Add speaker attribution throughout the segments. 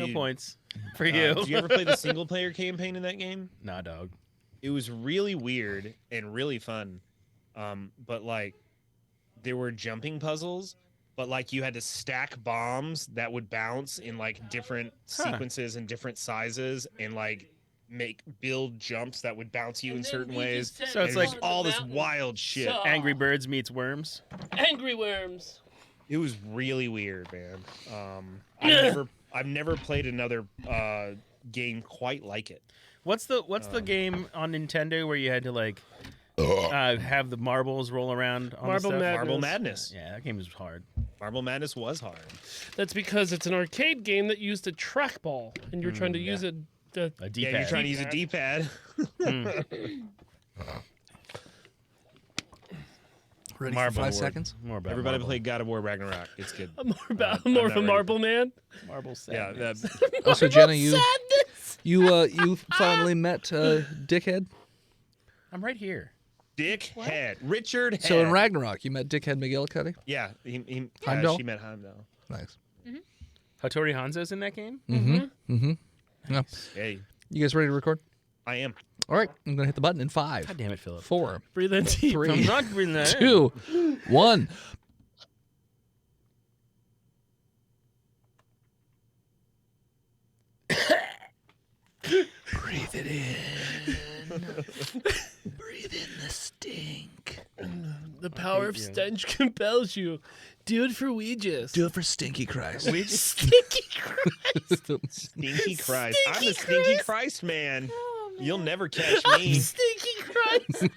Speaker 1: No points for
Speaker 2: Did
Speaker 1: you.
Speaker 2: you ever play the single player campaign in that game?
Speaker 1: Nah, dog.
Speaker 2: It was really weird and really fun. But like there were jumping puzzles, but like you had to stack bombs that would bounce in like different sequences and different sizes and like build jumps that would bounce you in certain ways.
Speaker 1: So it's like
Speaker 2: all this wild shit.
Speaker 1: Angry Birds meets Worms.
Speaker 3: Angry Worms.
Speaker 2: It was really weird, man. I've never played another game quite like it.
Speaker 1: What's the game on Nintendo where you had to like have the marbles roll around on
Speaker 3: Marble
Speaker 1: the stuff?
Speaker 3: Madness.
Speaker 2: Marble Madness.
Speaker 1: Yeah, that game was hard.
Speaker 2: Marble Madness was hard.
Speaker 3: That's because it's an arcade game that used a trackball, and you're trying to use a
Speaker 1: D-pad.
Speaker 2: Yeah, you're trying to use a D-pad.
Speaker 4: Ready
Speaker 1: Marble
Speaker 4: for 5
Speaker 1: Lord.
Speaker 4: seconds?
Speaker 1: More about
Speaker 2: Everybody
Speaker 1: Marble.
Speaker 2: played God of War Ragnarok. It's good.
Speaker 3: I'm more of a
Speaker 2: not ready.
Speaker 3: marble man.
Speaker 1: Marble
Speaker 2: Yeah,
Speaker 1: sadness.
Speaker 4: Also, Jenna, you finally met Dickhead.
Speaker 1: I'm right here.
Speaker 2: Dickhead. Richard Head.
Speaker 4: So in Ragnarok, you met Dickhead McGillicuddy.
Speaker 2: Yeah,
Speaker 4: Heimdall?
Speaker 2: she met Heimdall.
Speaker 4: Nice.
Speaker 1: Hattori Hanzo's in that game?
Speaker 4: Yeah.
Speaker 2: Hey,
Speaker 4: You guys ready to record?
Speaker 2: I am.
Speaker 4: All right, I'm gonna hit the button in 5,
Speaker 1: God damn it, Philip.
Speaker 4: 4,
Speaker 3: Breathe in deep.
Speaker 4: 3,
Speaker 1: I'm not breathing that in.
Speaker 4: 2, 1. Breathe it in. Breathe in the stink.
Speaker 3: The power of stench compels you. Do it for Ouija's.
Speaker 4: Do it for Stinky Christ.
Speaker 3: Stinky Christ.
Speaker 2: Stinky Christ. I'm the
Speaker 3: Stinky
Speaker 2: Stinky
Speaker 3: Christ.
Speaker 2: Christ man.
Speaker 5: Oh,
Speaker 2: You'll never catch me.
Speaker 3: Stinky Christ.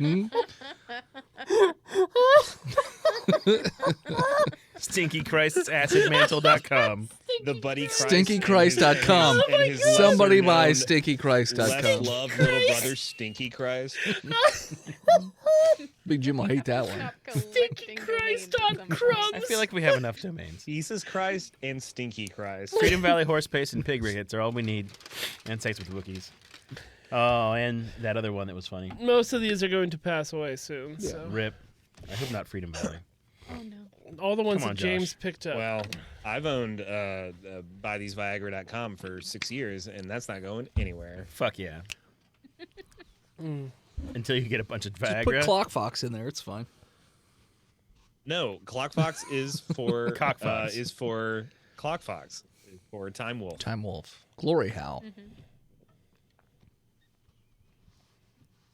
Speaker 1: Stinky Christ's acidmantle.com.
Speaker 2: The Buddy Christ.
Speaker 4: StinkyChrist.com.
Speaker 2: and his
Speaker 4: Somebody buy
Speaker 2: lesser-known, less
Speaker 4: StinkyChrist.com.
Speaker 2: loved little brother, Stinky Christ.
Speaker 4: Big Jim will hate that one.
Speaker 5: Stop
Speaker 3: Stinky
Speaker 5: collecting
Speaker 3: Christ
Speaker 5: domains
Speaker 3: on
Speaker 5: at some
Speaker 3: crumbs.
Speaker 1: I feel like we have enough domains.
Speaker 2: Jesus Christ and Stinky Christ.
Speaker 1: Freedom Valley Horse Pace and Pig Rickets are all we need. And Sex with Wookiees. Oh, and that other one that was funny.
Speaker 3: Most of these are going to pass away soon. So
Speaker 1: Rip. I hope not Freedom Valley.
Speaker 5: Oh no.
Speaker 3: all the ones
Speaker 1: Come on,
Speaker 3: that James
Speaker 1: Josh.
Speaker 3: picked up.
Speaker 2: Well, I've owned buytheseviagra.com for 6 years, and that's not going anywhere.
Speaker 1: Fuck yeah. Until you get a bunch of
Speaker 4: Just
Speaker 1: Viagra.
Speaker 4: put Clock Fox in there. It's fine.
Speaker 2: No, ClockFox is for
Speaker 1: Cockfox.
Speaker 2: is for ClockFox, for Time Wolf.
Speaker 4: Time Wolf. Glory Howl.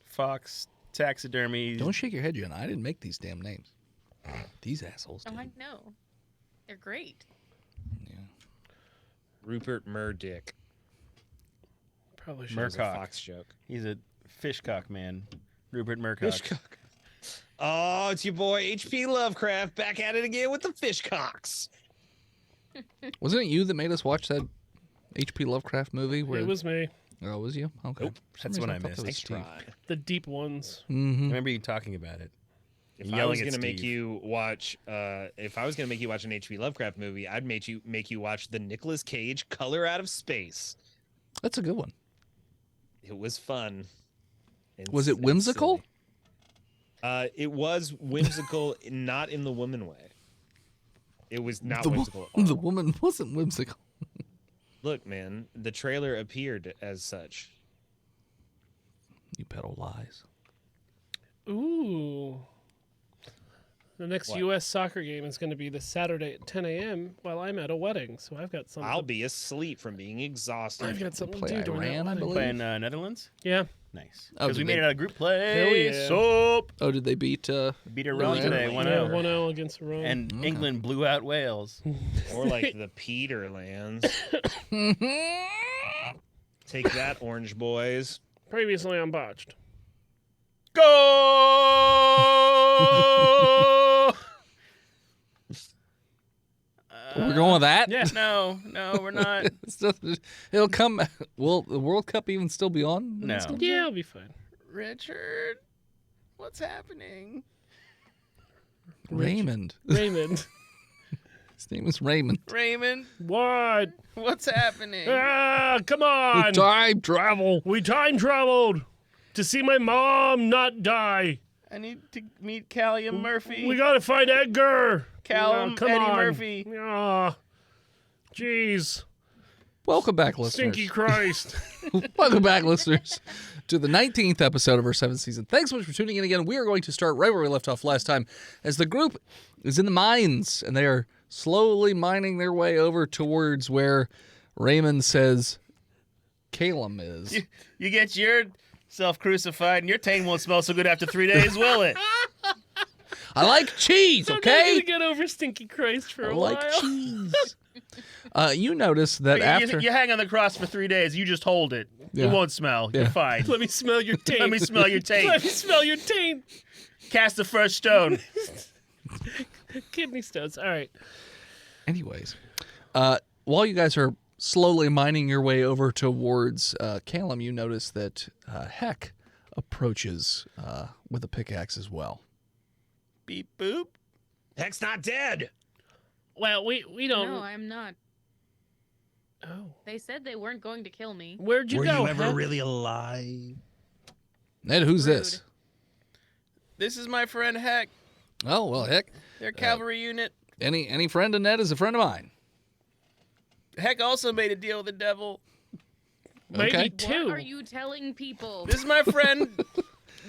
Speaker 1: Fox, taxidermy.
Speaker 4: Don't shake your head, Jenna. I didn't make these damn names. These assholes
Speaker 5: Oh,
Speaker 4: did.
Speaker 5: I know. They're great.
Speaker 4: Yeah.
Speaker 2: Rupert Murdick.
Speaker 3: Probably should.
Speaker 2: That's a
Speaker 1: Murcock.
Speaker 2: Fox joke.
Speaker 1: He's a fishcock man. Rupert Murcock.
Speaker 2: Fishcock. Oh, it's your boy H.P. Lovecraft back at it again with the fishcocks.
Speaker 4: Wasn't it you that made us watch that H.P. Lovecraft movie? Where
Speaker 3: It was me.
Speaker 4: Oh, it was you? Okay.
Speaker 2: Nope.
Speaker 4: For some
Speaker 1: That's
Speaker 4: reason,
Speaker 1: what I
Speaker 4: thought
Speaker 1: missed.
Speaker 4: that was
Speaker 2: Nice
Speaker 4: Steve.
Speaker 2: try.
Speaker 3: The deep ones.
Speaker 1: I
Speaker 4: Mm-hmm.
Speaker 1: remember you talking about it.
Speaker 2: If I
Speaker 1: Yelling
Speaker 2: was
Speaker 1: at
Speaker 2: gonna make
Speaker 1: Steve.
Speaker 2: you watch, if I was gonna make you watch an H.P. Lovecraft movie, I'd make you watch the Nicolas Cage Color Out of Space.
Speaker 4: That's a good one.
Speaker 2: It was fun. and
Speaker 4: Was it
Speaker 2: and
Speaker 4: whimsical?
Speaker 2: silly. It was whimsical, not in the woman way. It was not
Speaker 4: The wo-
Speaker 2: whimsical. At all.
Speaker 4: The woman wasn't whimsical.
Speaker 2: Look, man, the trailer appeared as such.
Speaker 4: You peddle lies.
Speaker 3: Ooh. The next
Speaker 2: What?
Speaker 3: U.S. soccer game is going to be this Saturday at 10 a.m. while I'm at a wedding. So I've got something.
Speaker 2: I'll be asleep from being exhausted.
Speaker 3: I've got something to
Speaker 4: Play
Speaker 3: do during
Speaker 4: Iran,
Speaker 3: that
Speaker 4: I
Speaker 3: wedding.
Speaker 4: believe.
Speaker 1: Playing Netherlands?
Speaker 3: Yeah.
Speaker 1: Nice.
Speaker 4: Oh,
Speaker 1: Because we
Speaker 4: did
Speaker 1: made
Speaker 4: they-
Speaker 1: it out of group play.
Speaker 3: Hell yeah.
Speaker 1: Soap.
Speaker 4: Oh, did they beat?
Speaker 1: Beat Iran
Speaker 4: Iran.
Speaker 1: today.
Speaker 2: Yeah,
Speaker 1: 1-0.
Speaker 3: 1-0 against Rome.
Speaker 1: And England blew out Wales.
Speaker 2: Or like the Peterlands. Take that, Orange Boys.
Speaker 3: Previously on Botched.
Speaker 1: Go!
Speaker 4: We're going with that?
Speaker 3: Yeah.
Speaker 1: No, we're not.
Speaker 4: It'll come. Will the World Cup even still be on?
Speaker 1: No.
Speaker 3: Yeah, I'll be fine.
Speaker 1: Richard, what's happening?
Speaker 4: Raymond.
Speaker 3: Raymond.
Speaker 4: His name is Raymond.
Speaker 1: Raymond,
Speaker 3: What?
Speaker 1: what's happening?
Speaker 3: Ah, come on.
Speaker 4: Time travel.
Speaker 3: We time traveled to see my mom not die.
Speaker 1: I need to meet Callium Murphy.
Speaker 3: We gotta find Edgar.
Speaker 1: Callum
Speaker 3: come
Speaker 1: Eddie
Speaker 3: on.
Speaker 1: Murphy.
Speaker 3: Ah, jeez.
Speaker 4: Welcome back, listeners.
Speaker 3: Stinky Christ.
Speaker 4: Welcome back, listeners, to the 19th episode of our 7th season. Thanks so much for tuning in again. We are going to start right where we left off last time, as the group is in the mines, and they are slowly mining their way over towards where Raymond says Calum is.
Speaker 1: You get yourself crucified, and your taint won't smell so good after 3 days, will it?
Speaker 4: I like cheese,
Speaker 3: I'm
Speaker 4: okay?
Speaker 3: not gonna get over Stinky Christ for
Speaker 4: I
Speaker 3: a
Speaker 4: like
Speaker 3: while.
Speaker 4: cheese. You notice that after...
Speaker 1: You hang on the cross for 3 days. You just hold it.
Speaker 4: Yeah.
Speaker 1: It won't smell.
Speaker 4: Yeah.
Speaker 1: You're fine.
Speaker 3: Let me smell your taint.
Speaker 1: Let me smell your taint.
Speaker 3: Let me smell your taint.
Speaker 1: Cast the first stone.
Speaker 3: Kidney stones. All right.
Speaker 4: Anyways, while you guys are slowly mining your way over towards Calum, you notice that Heck approaches with a pickaxe as well.
Speaker 1: Beep boop.
Speaker 2: Heck's not dead.
Speaker 3: Well, we don't.
Speaker 5: No, I'm not.
Speaker 3: Oh.
Speaker 5: They said they weren't going to kill me.
Speaker 3: Where'd you
Speaker 2: Were
Speaker 3: go?
Speaker 2: you ever
Speaker 3: Heck?
Speaker 2: really alive?
Speaker 4: Ned, who's this?
Speaker 1: This is my friend Heck.
Speaker 4: Oh, well, Heck.
Speaker 1: They're a cavalry unit.
Speaker 4: Any friend of Ned is a friend of mine.
Speaker 1: Heck also made a deal with the devil.
Speaker 3: Maybe
Speaker 4: Okay.
Speaker 3: two.
Speaker 5: What are you telling people?
Speaker 1: This is my friend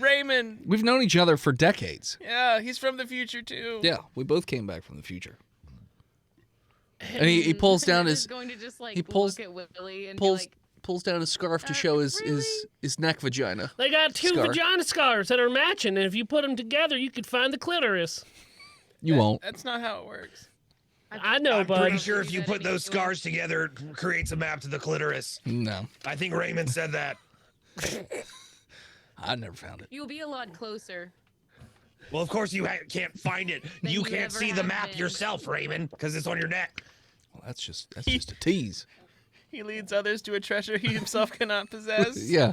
Speaker 1: Raymond.
Speaker 4: We've known each other for decades.
Speaker 1: Yeah, he's from the future too.
Speaker 4: Yeah, we both came back from the future. And he pulls down
Speaker 5: Ned
Speaker 4: his
Speaker 5: is going to just like
Speaker 4: he pulls-
Speaker 5: look at Willie and
Speaker 4: pulls
Speaker 5: be like,
Speaker 4: pulls down his scarf to show his,
Speaker 5: really?
Speaker 4: his neck vagina.
Speaker 3: They got two
Speaker 4: Scar.
Speaker 3: vagina scars that are matching, and if you put them together, you could find the clitoris.
Speaker 4: You won't.
Speaker 1: That's not how it works.
Speaker 3: I know,
Speaker 2: I'm
Speaker 3: bud.
Speaker 2: pretty sure if you put those scars together, it creates a map to the clitoris.
Speaker 4: No,
Speaker 2: I think Raymond said that.
Speaker 4: I never found it.
Speaker 5: You'll be a lot closer.
Speaker 2: Well, of course you can't find it.
Speaker 5: Then
Speaker 2: You
Speaker 5: you
Speaker 2: can't
Speaker 5: never
Speaker 2: see the
Speaker 5: have
Speaker 2: map
Speaker 5: been.
Speaker 2: yourself, Raymond, because it's on your neck.
Speaker 4: Well, that's just a tease.
Speaker 1: He leads others to a treasure he himself cannot possess.
Speaker 4: Yeah.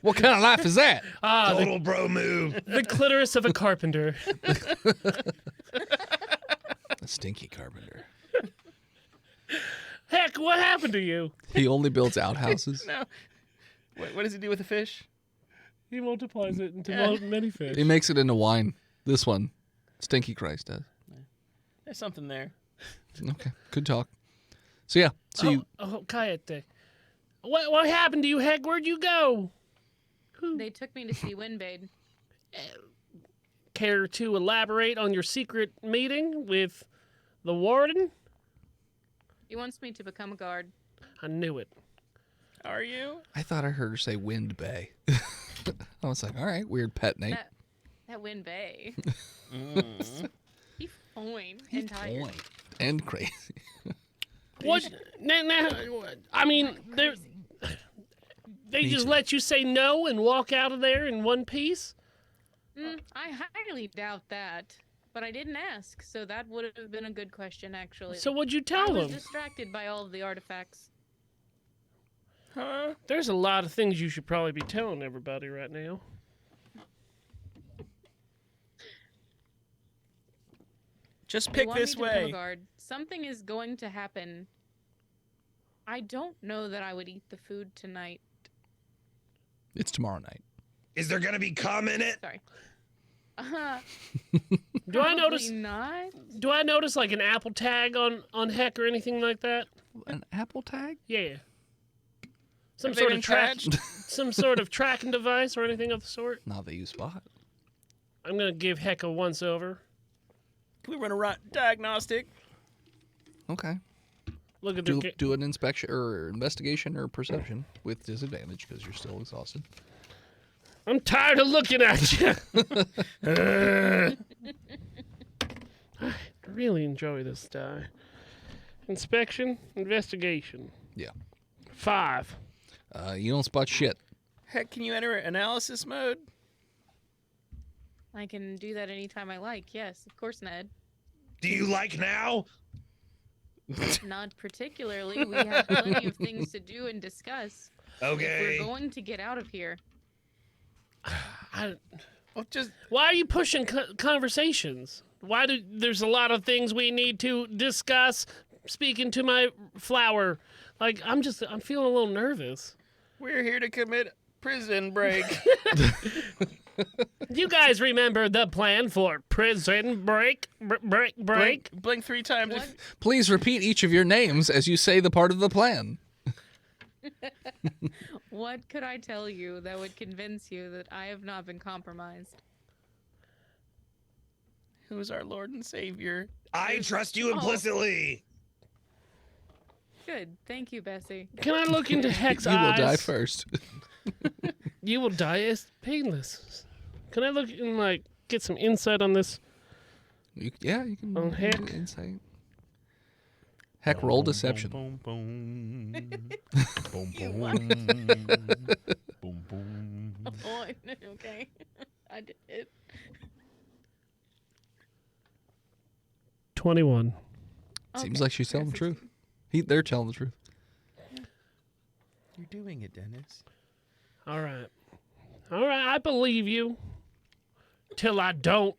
Speaker 4: What kind of life is that?
Speaker 3: Ah,
Speaker 2: Total bro move.
Speaker 3: the clitoris of a carpenter.
Speaker 4: A stinky carpenter.
Speaker 3: Heck, what happened to you?
Speaker 4: He only builds outhouses.
Speaker 1: No. What does he do with the fish?
Speaker 3: He multiplies it into
Speaker 1: Yeah.
Speaker 3: many fish.
Speaker 4: He makes it into wine. This one, Stinky Christ does.
Speaker 1: There's something there.
Speaker 4: Okay, good talk. So yeah, so you
Speaker 3: Kayete. What happened to you, Heck? Where'd you go?
Speaker 5: They took me to see Windbade.
Speaker 3: Care to elaborate on your secret meeting with the warden?
Speaker 5: He wants me to become a guard.
Speaker 3: I knew it.
Speaker 1: Are you?
Speaker 4: I thought I heard her say Wind Bay. I was like, all right, weird pet name.
Speaker 5: That Windbay.
Speaker 1: Mm.
Speaker 5: He's fine and tired.
Speaker 4: Point. And crazy.
Speaker 3: What? Now, I mean, they just let you say no and walk out of there in one piece?
Speaker 5: I highly doubt that. But I didn't ask, so that would have been a good question, actually.
Speaker 3: So what'd you
Speaker 5: I
Speaker 3: tell
Speaker 5: was
Speaker 3: them?
Speaker 5: distracted by all of the artifacts.
Speaker 1: Huh?
Speaker 3: There's a lot of things you should probably be telling everybody right now.
Speaker 1: Just
Speaker 5: They
Speaker 1: pick
Speaker 5: want
Speaker 1: this
Speaker 5: me to become a
Speaker 1: way.
Speaker 5: guard. Something is going to happen. I don't know that I would eat the food tonight.
Speaker 4: It's tomorrow night.
Speaker 2: Is there gonna be cum in it?
Speaker 5: Sorry.
Speaker 3: Do I notice?
Speaker 5: Not?
Speaker 3: Do I notice like an Apple tag on Heck or anything like that?
Speaker 4: An Apple tag?
Speaker 3: Yeah. Some
Speaker 1: Have they
Speaker 3: sort
Speaker 1: been
Speaker 3: of track,
Speaker 1: patched?
Speaker 3: some sort of tracking device or anything of the sort.
Speaker 4: Not that you spot.
Speaker 3: I'm gonna give Heck a once over.
Speaker 1: Can we run a diagnostic?
Speaker 4: Okay.
Speaker 3: Look at their.
Speaker 4: Do an inspection or investigation or perception with disadvantage because you're still exhausted.
Speaker 3: I'm tired of looking at you. I really enjoy this die. Inspection, investigation.
Speaker 4: Yeah.
Speaker 3: 5.
Speaker 4: You don't spot shit.
Speaker 1: Heck, can you enter analysis mode?
Speaker 5: I can do that anytime I like. Yes, of course, Ned.
Speaker 2: Do you like now?
Speaker 5: Not particularly. We have plenty of things to do and discuss.
Speaker 2: Okay.
Speaker 5: We're going to get out of here.
Speaker 1: Well, just
Speaker 3: Why are you pushing conversations? There's a lot of things we need to discuss. Speaking to my flower, like I'm feeling a little nervous.
Speaker 1: we're here to commit prison break.
Speaker 3: You guys remember the plan for prison break?
Speaker 1: Blink 3 times.
Speaker 5: What?
Speaker 4: Please repeat each of your names as you say the part of the plan.
Speaker 5: What could I tell you that would convince you that I have not been compromised?
Speaker 1: Who is our Lord and Savior?
Speaker 2: I trust you implicitly.
Speaker 5: Good. Thank you, Bessie.
Speaker 3: Can I look into Heck's
Speaker 4: You will
Speaker 3: eyes?
Speaker 4: die first.
Speaker 3: You will die as painless. Can I look and like get some insight on this?
Speaker 4: You can
Speaker 3: Oh, Heck.
Speaker 4: do insight. Heck, roll deception.
Speaker 1: Boom, boom, boom,
Speaker 5: You
Speaker 1: boom,
Speaker 5: what?
Speaker 1: boom, boom.
Speaker 5: Oh, okay. I did it.
Speaker 3: 21.
Speaker 4: Seems
Speaker 5: Okay.
Speaker 4: like she's telling the truth. They're telling the truth.
Speaker 1: You're doing it, Dennis.
Speaker 3: All right. I believe you. Till I don't.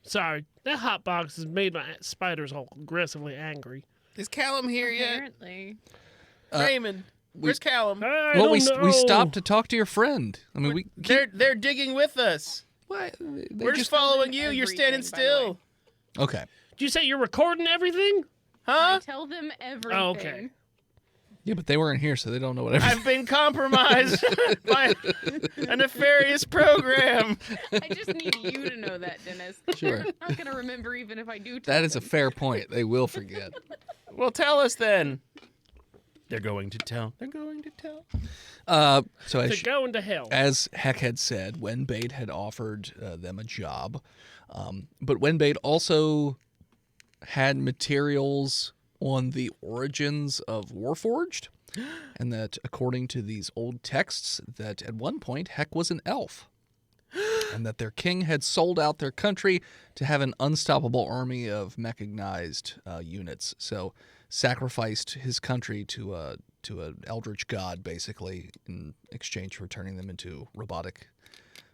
Speaker 3: Sorry, that hot box has made my spiders all aggressively angry.
Speaker 1: Is Callum here yet?
Speaker 5: Apparently.
Speaker 1: Raymond, where's Callum?
Speaker 3: I
Speaker 4: Well,
Speaker 3: don't know.
Speaker 4: we stopped to talk to your friend. I mean,
Speaker 1: They're digging with us.
Speaker 4: what?
Speaker 1: We're just following you. You're standing
Speaker 5: everything, by the way.
Speaker 1: still.
Speaker 4: Okay.
Speaker 3: Did you say you're recording everything?
Speaker 1: Huh?
Speaker 5: I tell them everything.
Speaker 3: Oh, okay.
Speaker 4: Yeah, but they weren't here, so they don't know what everything.
Speaker 1: I've been compromised by a nefarious program.
Speaker 5: I just need you to know that, Dennis.
Speaker 4: Sure.
Speaker 5: I'm not gonna remember even if I do. Tell
Speaker 4: That is a
Speaker 5: them.
Speaker 4: fair point. They will forget.
Speaker 1: Well, tell us then. They're going to tell. They're going to tell.
Speaker 4: So
Speaker 3: To go into hell.
Speaker 4: as Heck had said, Wenbade had offered them a job, but Wenbade also had materials on the origins of Warforged, and that according to these old texts, that at one point Heck was an elf, and that their king had sold out their country to have an unstoppable army of mechanized units. So sacrificed his country to an eldritch god, basically, in exchange for turning them into robotic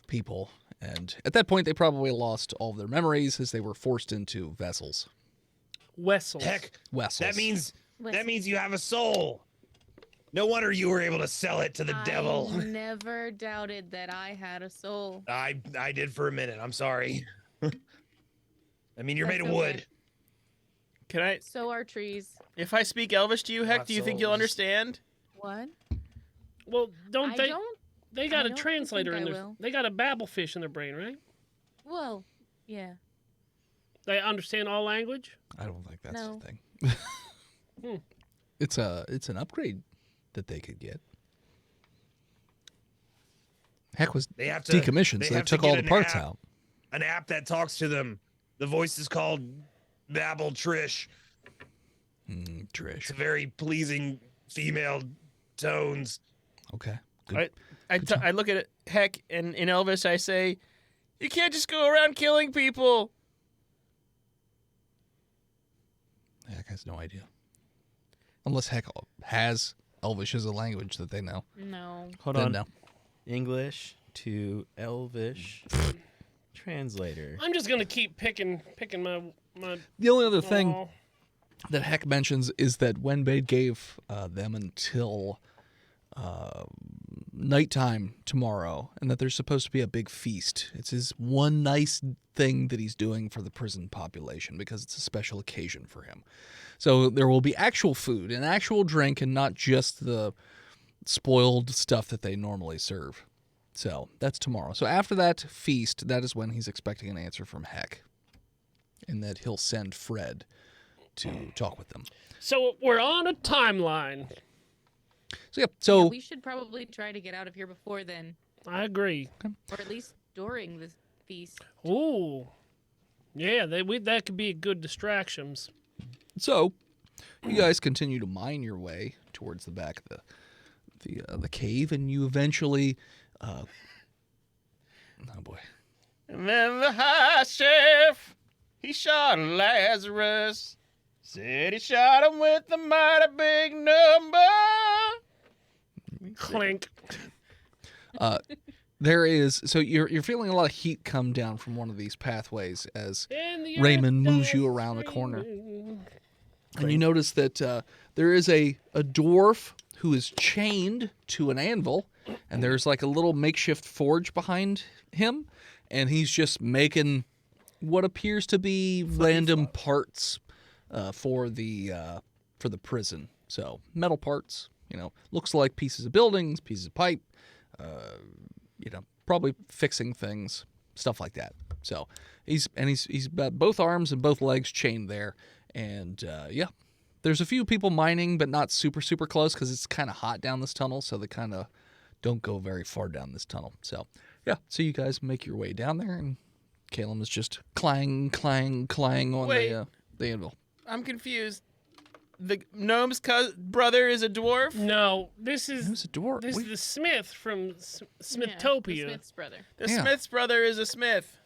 Speaker 4: people. And at that point, they probably lost all of their memories as they were forced into vessels.
Speaker 3: Wessels.
Speaker 2: Heck,
Speaker 4: Vessels.
Speaker 2: that means you have a soul. No wonder you were able to sell it to the devil.
Speaker 5: I never doubted that I had a soul.
Speaker 2: I did for a minute. I'm sorry. I mean, you're
Speaker 5: That's
Speaker 2: made of wood.
Speaker 5: okay.
Speaker 1: Can I?
Speaker 5: So are trees.
Speaker 1: If I speak Elvish to you, Heck,
Speaker 2: My
Speaker 1: do you think you'll
Speaker 2: souls.
Speaker 1: understand?
Speaker 5: What?
Speaker 3: Well, don't
Speaker 5: I
Speaker 3: they?
Speaker 5: don't.
Speaker 3: They got
Speaker 5: I
Speaker 3: a
Speaker 5: don't
Speaker 3: translator
Speaker 5: think
Speaker 3: in
Speaker 5: I
Speaker 3: their.
Speaker 5: will.
Speaker 3: They got a babblefish in their brain, right?
Speaker 5: Well, yeah.
Speaker 3: They understand all language.
Speaker 4: I don't think that's
Speaker 5: No.
Speaker 4: the thing. It's an upgrade that they could get. Heck was
Speaker 2: They have to
Speaker 4: decommissioned, so they
Speaker 2: have to
Speaker 4: took all
Speaker 2: get
Speaker 4: the
Speaker 2: an
Speaker 4: parts
Speaker 2: app.
Speaker 4: out.
Speaker 2: An app that talks to them. The voice is called Babble Trish.
Speaker 4: Trish.
Speaker 2: It's a very pleasing female tones.
Speaker 4: Okay. Good.
Speaker 1: I look at it, Heck, and in Elvish I say, you can't just go around killing people.
Speaker 4: Heck has no idea. Unless Heck has Elvish as a language that they know.
Speaker 5: No.
Speaker 1: Hold
Speaker 4: Then
Speaker 1: on.
Speaker 4: no.
Speaker 1: English to Elvish translator.
Speaker 3: I'm just gonna keep picking my.
Speaker 4: The only other thing
Speaker 3: Oh.
Speaker 4: that Heck mentions is that Wenbade gave them until nighttime tomorrow, and that there's supposed to be a big feast. It's his one nice thing that he's doing for the prison population because it's a special occasion for him. So there will be actual food and actual drink and not just the spoiled stuff that they normally serve. So that's tomorrow. So after that feast, that is when he's expecting an answer from Heck, and that he'll send Fred to talk with them.
Speaker 3: So we're on a timeline.
Speaker 4: So yeah, so
Speaker 5: Yeah, we should probably try to get out of here before then,
Speaker 3: I agree.
Speaker 5: or at least during the feast.
Speaker 3: Ooh, yeah, that could be good distractions.
Speaker 4: So, you guys continue to mine your way towards the back of the cave, and you eventually, oh boy,
Speaker 1: And then the high chef, he shot Lazarus. Said he shot him with a mighty big number.
Speaker 3: Clink.
Speaker 4: there is. So you're feeling a lot of heat come down from one of these pathways as
Speaker 3: And the
Speaker 4: Raymond
Speaker 3: earth
Speaker 4: moves you
Speaker 3: does
Speaker 4: around a corner.
Speaker 3: scream.
Speaker 4: and you notice that there is a dwarf who is chained to an anvil, and there's like a little makeshift forge behind him, and he's just making what appears to be random parts for the prison. So metal parts, looks like pieces of buildings, pieces of pipe, probably fixing things, stuff like that. So he's got both arms and both legs chained there, and there's a few people mining, but not super close because it's kind of hot down this tunnel, so they kind of don't go very far down this tunnel. So so you guys make your way down there, and Caleb is just clang on the anvil.
Speaker 1: I'm confused. The gnome's brother is a dwarf?
Speaker 3: No, this is
Speaker 4: Who's a dwarf?
Speaker 3: This
Speaker 4: We-
Speaker 3: is the Smith from
Speaker 5: Yeah,
Speaker 3: Smithtopia.
Speaker 5: the Smith's brother.
Speaker 1: The
Speaker 4: Yeah.
Speaker 1: Smith's brother is a smith.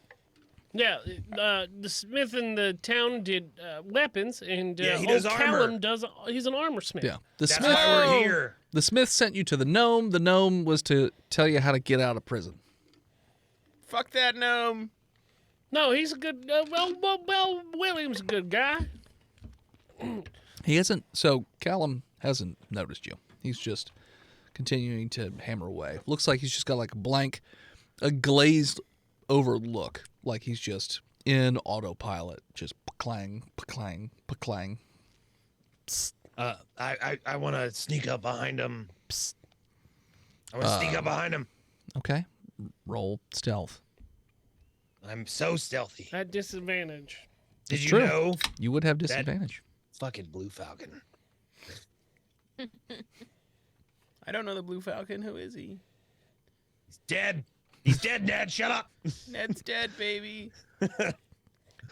Speaker 3: Yeah, the Smith in the town did weapons, and
Speaker 2: Yeah, he
Speaker 3: old
Speaker 2: does
Speaker 3: Callum
Speaker 2: armor.
Speaker 3: does. He's an armor smith.
Speaker 4: Yeah, the
Speaker 2: That's
Speaker 4: Smith.
Speaker 2: why we're here.
Speaker 4: The Smith sent you to the gnome. The gnome was to tell you how to get out of prison.
Speaker 1: Fuck that gnome.
Speaker 3: No, he's a good. Well, William's a good guy.
Speaker 4: He hasn't. So Callum hasn't noticed you. He's just continuing to hammer away. Looks like he's just got like a glazed over look, like he's just in autopilot, just clang, clang, clang.
Speaker 2: I want to sneak up behind him. Psst. I want to sneak up behind him.
Speaker 4: Okay, roll stealth.
Speaker 2: I'm so stealthy.
Speaker 3: At disadvantage.
Speaker 2: Did
Speaker 4: It's
Speaker 2: you
Speaker 4: true.
Speaker 2: know?
Speaker 4: You would have disadvantage.
Speaker 2: Fucking Blue Falcon.
Speaker 1: I don't know the Blue Falcon. Who is he?
Speaker 2: He's dead. He's dead, Dad. Shut up.
Speaker 1: Ned's dead, baby.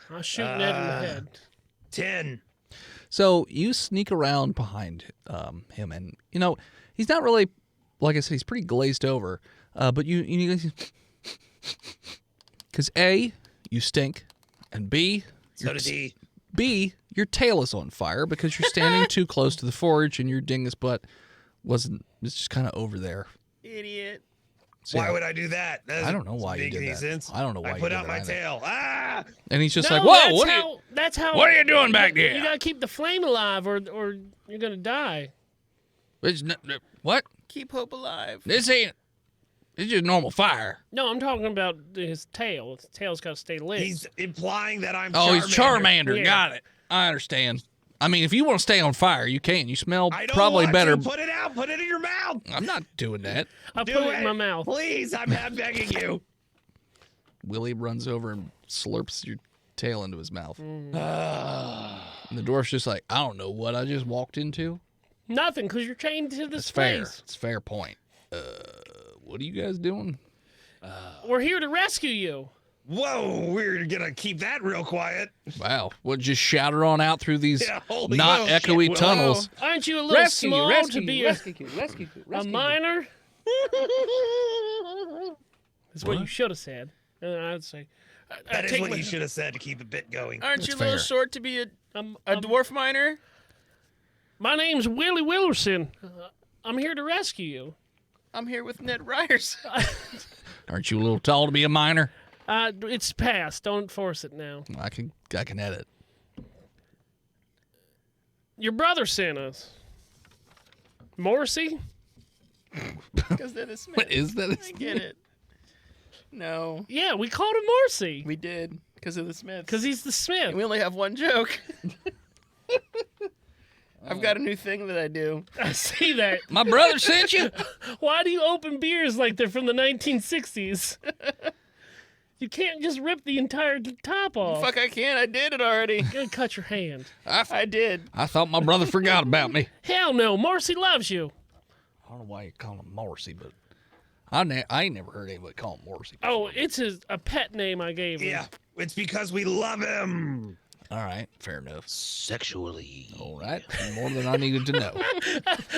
Speaker 3: I'll shoot Ned in the head.
Speaker 2: 10.
Speaker 4: So you sneak around behind him, and he's not really, like I said, he's pretty glazed over. But you because A, you stink, and B,
Speaker 2: So does he.
Speaker 4: B, your tail is on fire because you're standing too close to the forge, and your dingus butt it's just kind of over there.
Speaker 1: Idiot.
Speaker 4: So,
Speaker 2: Why would I do that? That
Speaker 4: I don't know why you
Speaker 2: doesn't
Speaker 4: did
Speaker 2: make any
Speaker 4: that.
Speaker 2: sense.
Speaker 4: I don't know why
Speaker 2: I
Speaker 4: you
Speaker 2: put
Speaker 4: did
Speaker 2: out
Speaker 4: that
Speaker 2: my
Speaker 4: either.
Speaker 2: tail. Ah!
Speaker 4: And he's just
Speaker 3: No,
Speaker 4: like, whoa,
Speaker 3: that's how.
Speaker 4: what are you doing back there?
Speaker 3: You gotta keep the flame alive, or you're gonna die.
Speaker 4: What?
Speaker 1: Keep hope alive.
Speaker 4: It's just normal fire.
Speaker 3: No, I'm talking about his tail. His tail's gotta stay lit.
Speaker 2: He's implying that I'm
Speaker 4: Oh, he's Charmander.
Speaker 3: Yeah.
Speaker 4: Got it. I understand. I mean, if you want to stay on fire, you can. You smell
Speaker 2: I don't
Speaker 4: probably
Speaker 2: want
Speaker 4: better.
Speaker 2: To. Put it out. Put it in your mouth.
Speaker 4: I'm not doing that.
Speaker 3: I
Speaker 2: Do
Speaker 3: put it in my mouth.
Speaker 2: Please, I'm begging you.
Speaker 4: Willie runs over and slurps your tail into his mouth.
Speaker 3: Mm.
Speaker 4: And the dwarf's just like, I don't know what I just walked into.
Speaker 3: Nothing, because you're chained to this
Speaker 4: It's fair.
Speaker 3: place.
Speaker 4: It's a fair point. What are you guys doing?
Speaker 3: We're here to rescue you.
Speaker 2: Whoa, we're gonna keep that real quiet.
Speaker 4: Wow. What, just shout her on out through these
Speaker 2: Yeah, holy
Speaker 4: not
Speaker 2: shit,
Speaker 4: echoey
Speaker 2: Willow.
Speaker 4: tunnels?
Speaker 3: Aren't you a little small to be a miner? That's what you should have said. I'd say.
Speaker 2: That is
Speaker 3: take
Speaker 2: what
Speaker 3: my-
Speaker 2: you should have said to keep the bit going.
Speaker 1: Aren't you a
Speaker 4: That's
Speaker 1: little
Speaker 4: fair.
Speaker 1: short to be a
Speaker 3: I'm-
Speaker 1: dwarf miner?
Speaker 3: My name's Willie Willerson. I'm here to rescue you.
Speaker 1: I'm here with Ned Ryers.
Speaker 4: Aren't you a little tall to be a miner?
Speaker 3: It's past. Don't force it now.
Speaker 4: I can edit.
Speaker 3: Your brother sent us. Morrissey?
Speaker 1: Because they're the Smiths.
Speaker 4: What is that?
Speaker 1: I get it. No,
Speaker 3: Yeah, we called him Morrissey.
Speaker 1: we did. Because of the Smiths.
Speaker 3: Because he's the
Speaker 1: And
Speaker 3: Smith.
Speaker 1: we only have one joke. I've got a new thing that I do.
Speaker 3: I see that.
Speaker 4: My brother sent you?
Speaker 3: Why do you open beers like they're from the 1960s? You can't just rip the entire top off.
Speaker 1: Fuck, I can't. I did it already.
Speaker 3: You're gonna cut your hand.
Speaker 1: I did.
Speaker 4: I thought my brother forgot about me.
Speaker 3: Hell no, Morrissey loves you.
Speaker 4: I don't know why you call him Morrissey, but I ain't never heard anybody call him Morrissey.
Speaker 3: Oh, it's a pet name I gave him.
Speaker 2: Yeah, it's because we love him.
Speaker 4: All right, fair enough.
Speaker 2: Sexually.
Speaker 4: All right, more than I needed to know.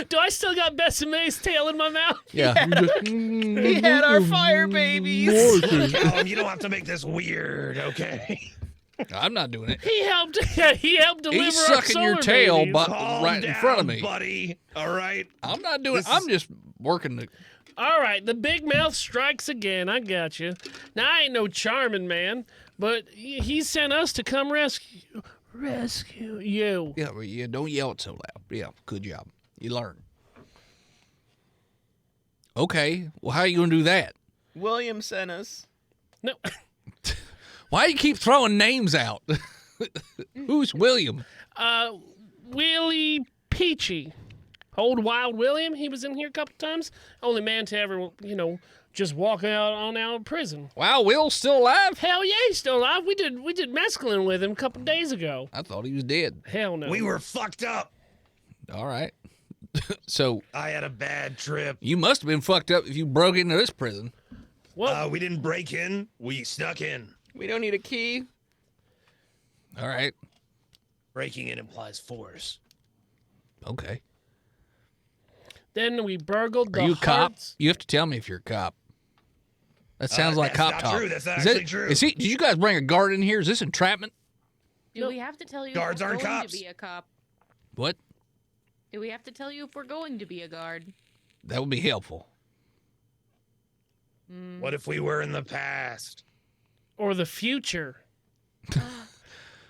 Speaker 3: Do I still got Bessame's tail in my mouth?
Speaker 4: Yeah.
Speaker 1: We had our fire babies.
Speaker 2: Callum, you don't have to make this weird, okay?
Speaker 4: I'm not doing it.
Speaker 3: He helped. He helped deliver
Speaker 4: He's
Speaker 3: our
Speaker 4: sucking your
Speaker 3: solar
Speaker 4: tail,
Speaker 3: babies.
Speaker 4: but
Speaker 2: Calm
Speaker 4: right in
Speaker 2: down,
Speaker 4: front of me.
Speaker 2: buddy. All right.
Speaker 4: I'm not doing it.
Speaker 2: This
Speaker 4: I'm
Speaker 2: is-
Speaker 4: just working the.
Speaker 3: All right, the big mouth strikes again. I got you. Now I ain't no charming man, but he sent us to come rescue you.
Speaker 4: Yeah, well, yeah, don't yell it so loud. Yeah, good job. You learn. Okay. Well, how are you going to do that?
Speaker 1: William sent us.
Speaker 3: No.
Speaker 4: Why do you keep throwing names out? Who's William?
Speaker 3: Willie Peachy. Old Wild William, he was in here a couple times. Only man to ever, just walk out of prison.
Speaker 4: Wow, Will's still alive?
Speaker 3: Hell yeah, he's still alive. We did mescaline with him a couple days ago.
Speaker 4: I thought he was dead.
Speaker 3: Hell no.
Speaker 2: We were fucked up.
Speaker 4: All right. So
Speaker 2: I had a bad trip.
Speaker 4: you must have been fucked up if you broke into this prison.
Speaker 3: Well,
Speaker 2: We didn't break in. We snuck in.
Speaker 1: We don't need a key.
Speaker 4: All right.
Speaker 2: Breaking in implies force.
Speaker 4: Okay.
Speaker 3: then we burgled the
Speaker 4: Are you a cop?
Speaker 3: hearts.
Speaker 4: You have to tell me if you're a cop. That sounds like
Speaker 2: that's
Speaker 4: cop
Speaker 2: not
Speaker 4: talk.
Speaker 2: true. That's not
Speaker 4: Is
Speaker 2: actually true.
Speaker 4: Did you guys bring a guard in here? Is this entrapment?
Speaker 5: Do we have to tell you
Speaker 2: Guards
Speaker 5: if we're
Speaker 2: aren't
Speaker 5: going
Speaker 2: cops.
Speaker 5: to be a cop?
Speaker 4: What?
Speaker 5: Do we have to tell you if we're going to be a guard?
Speaker 4: That would be helpful.
Speaker 2: What if we were in the past?
Speaker 3: Or the future.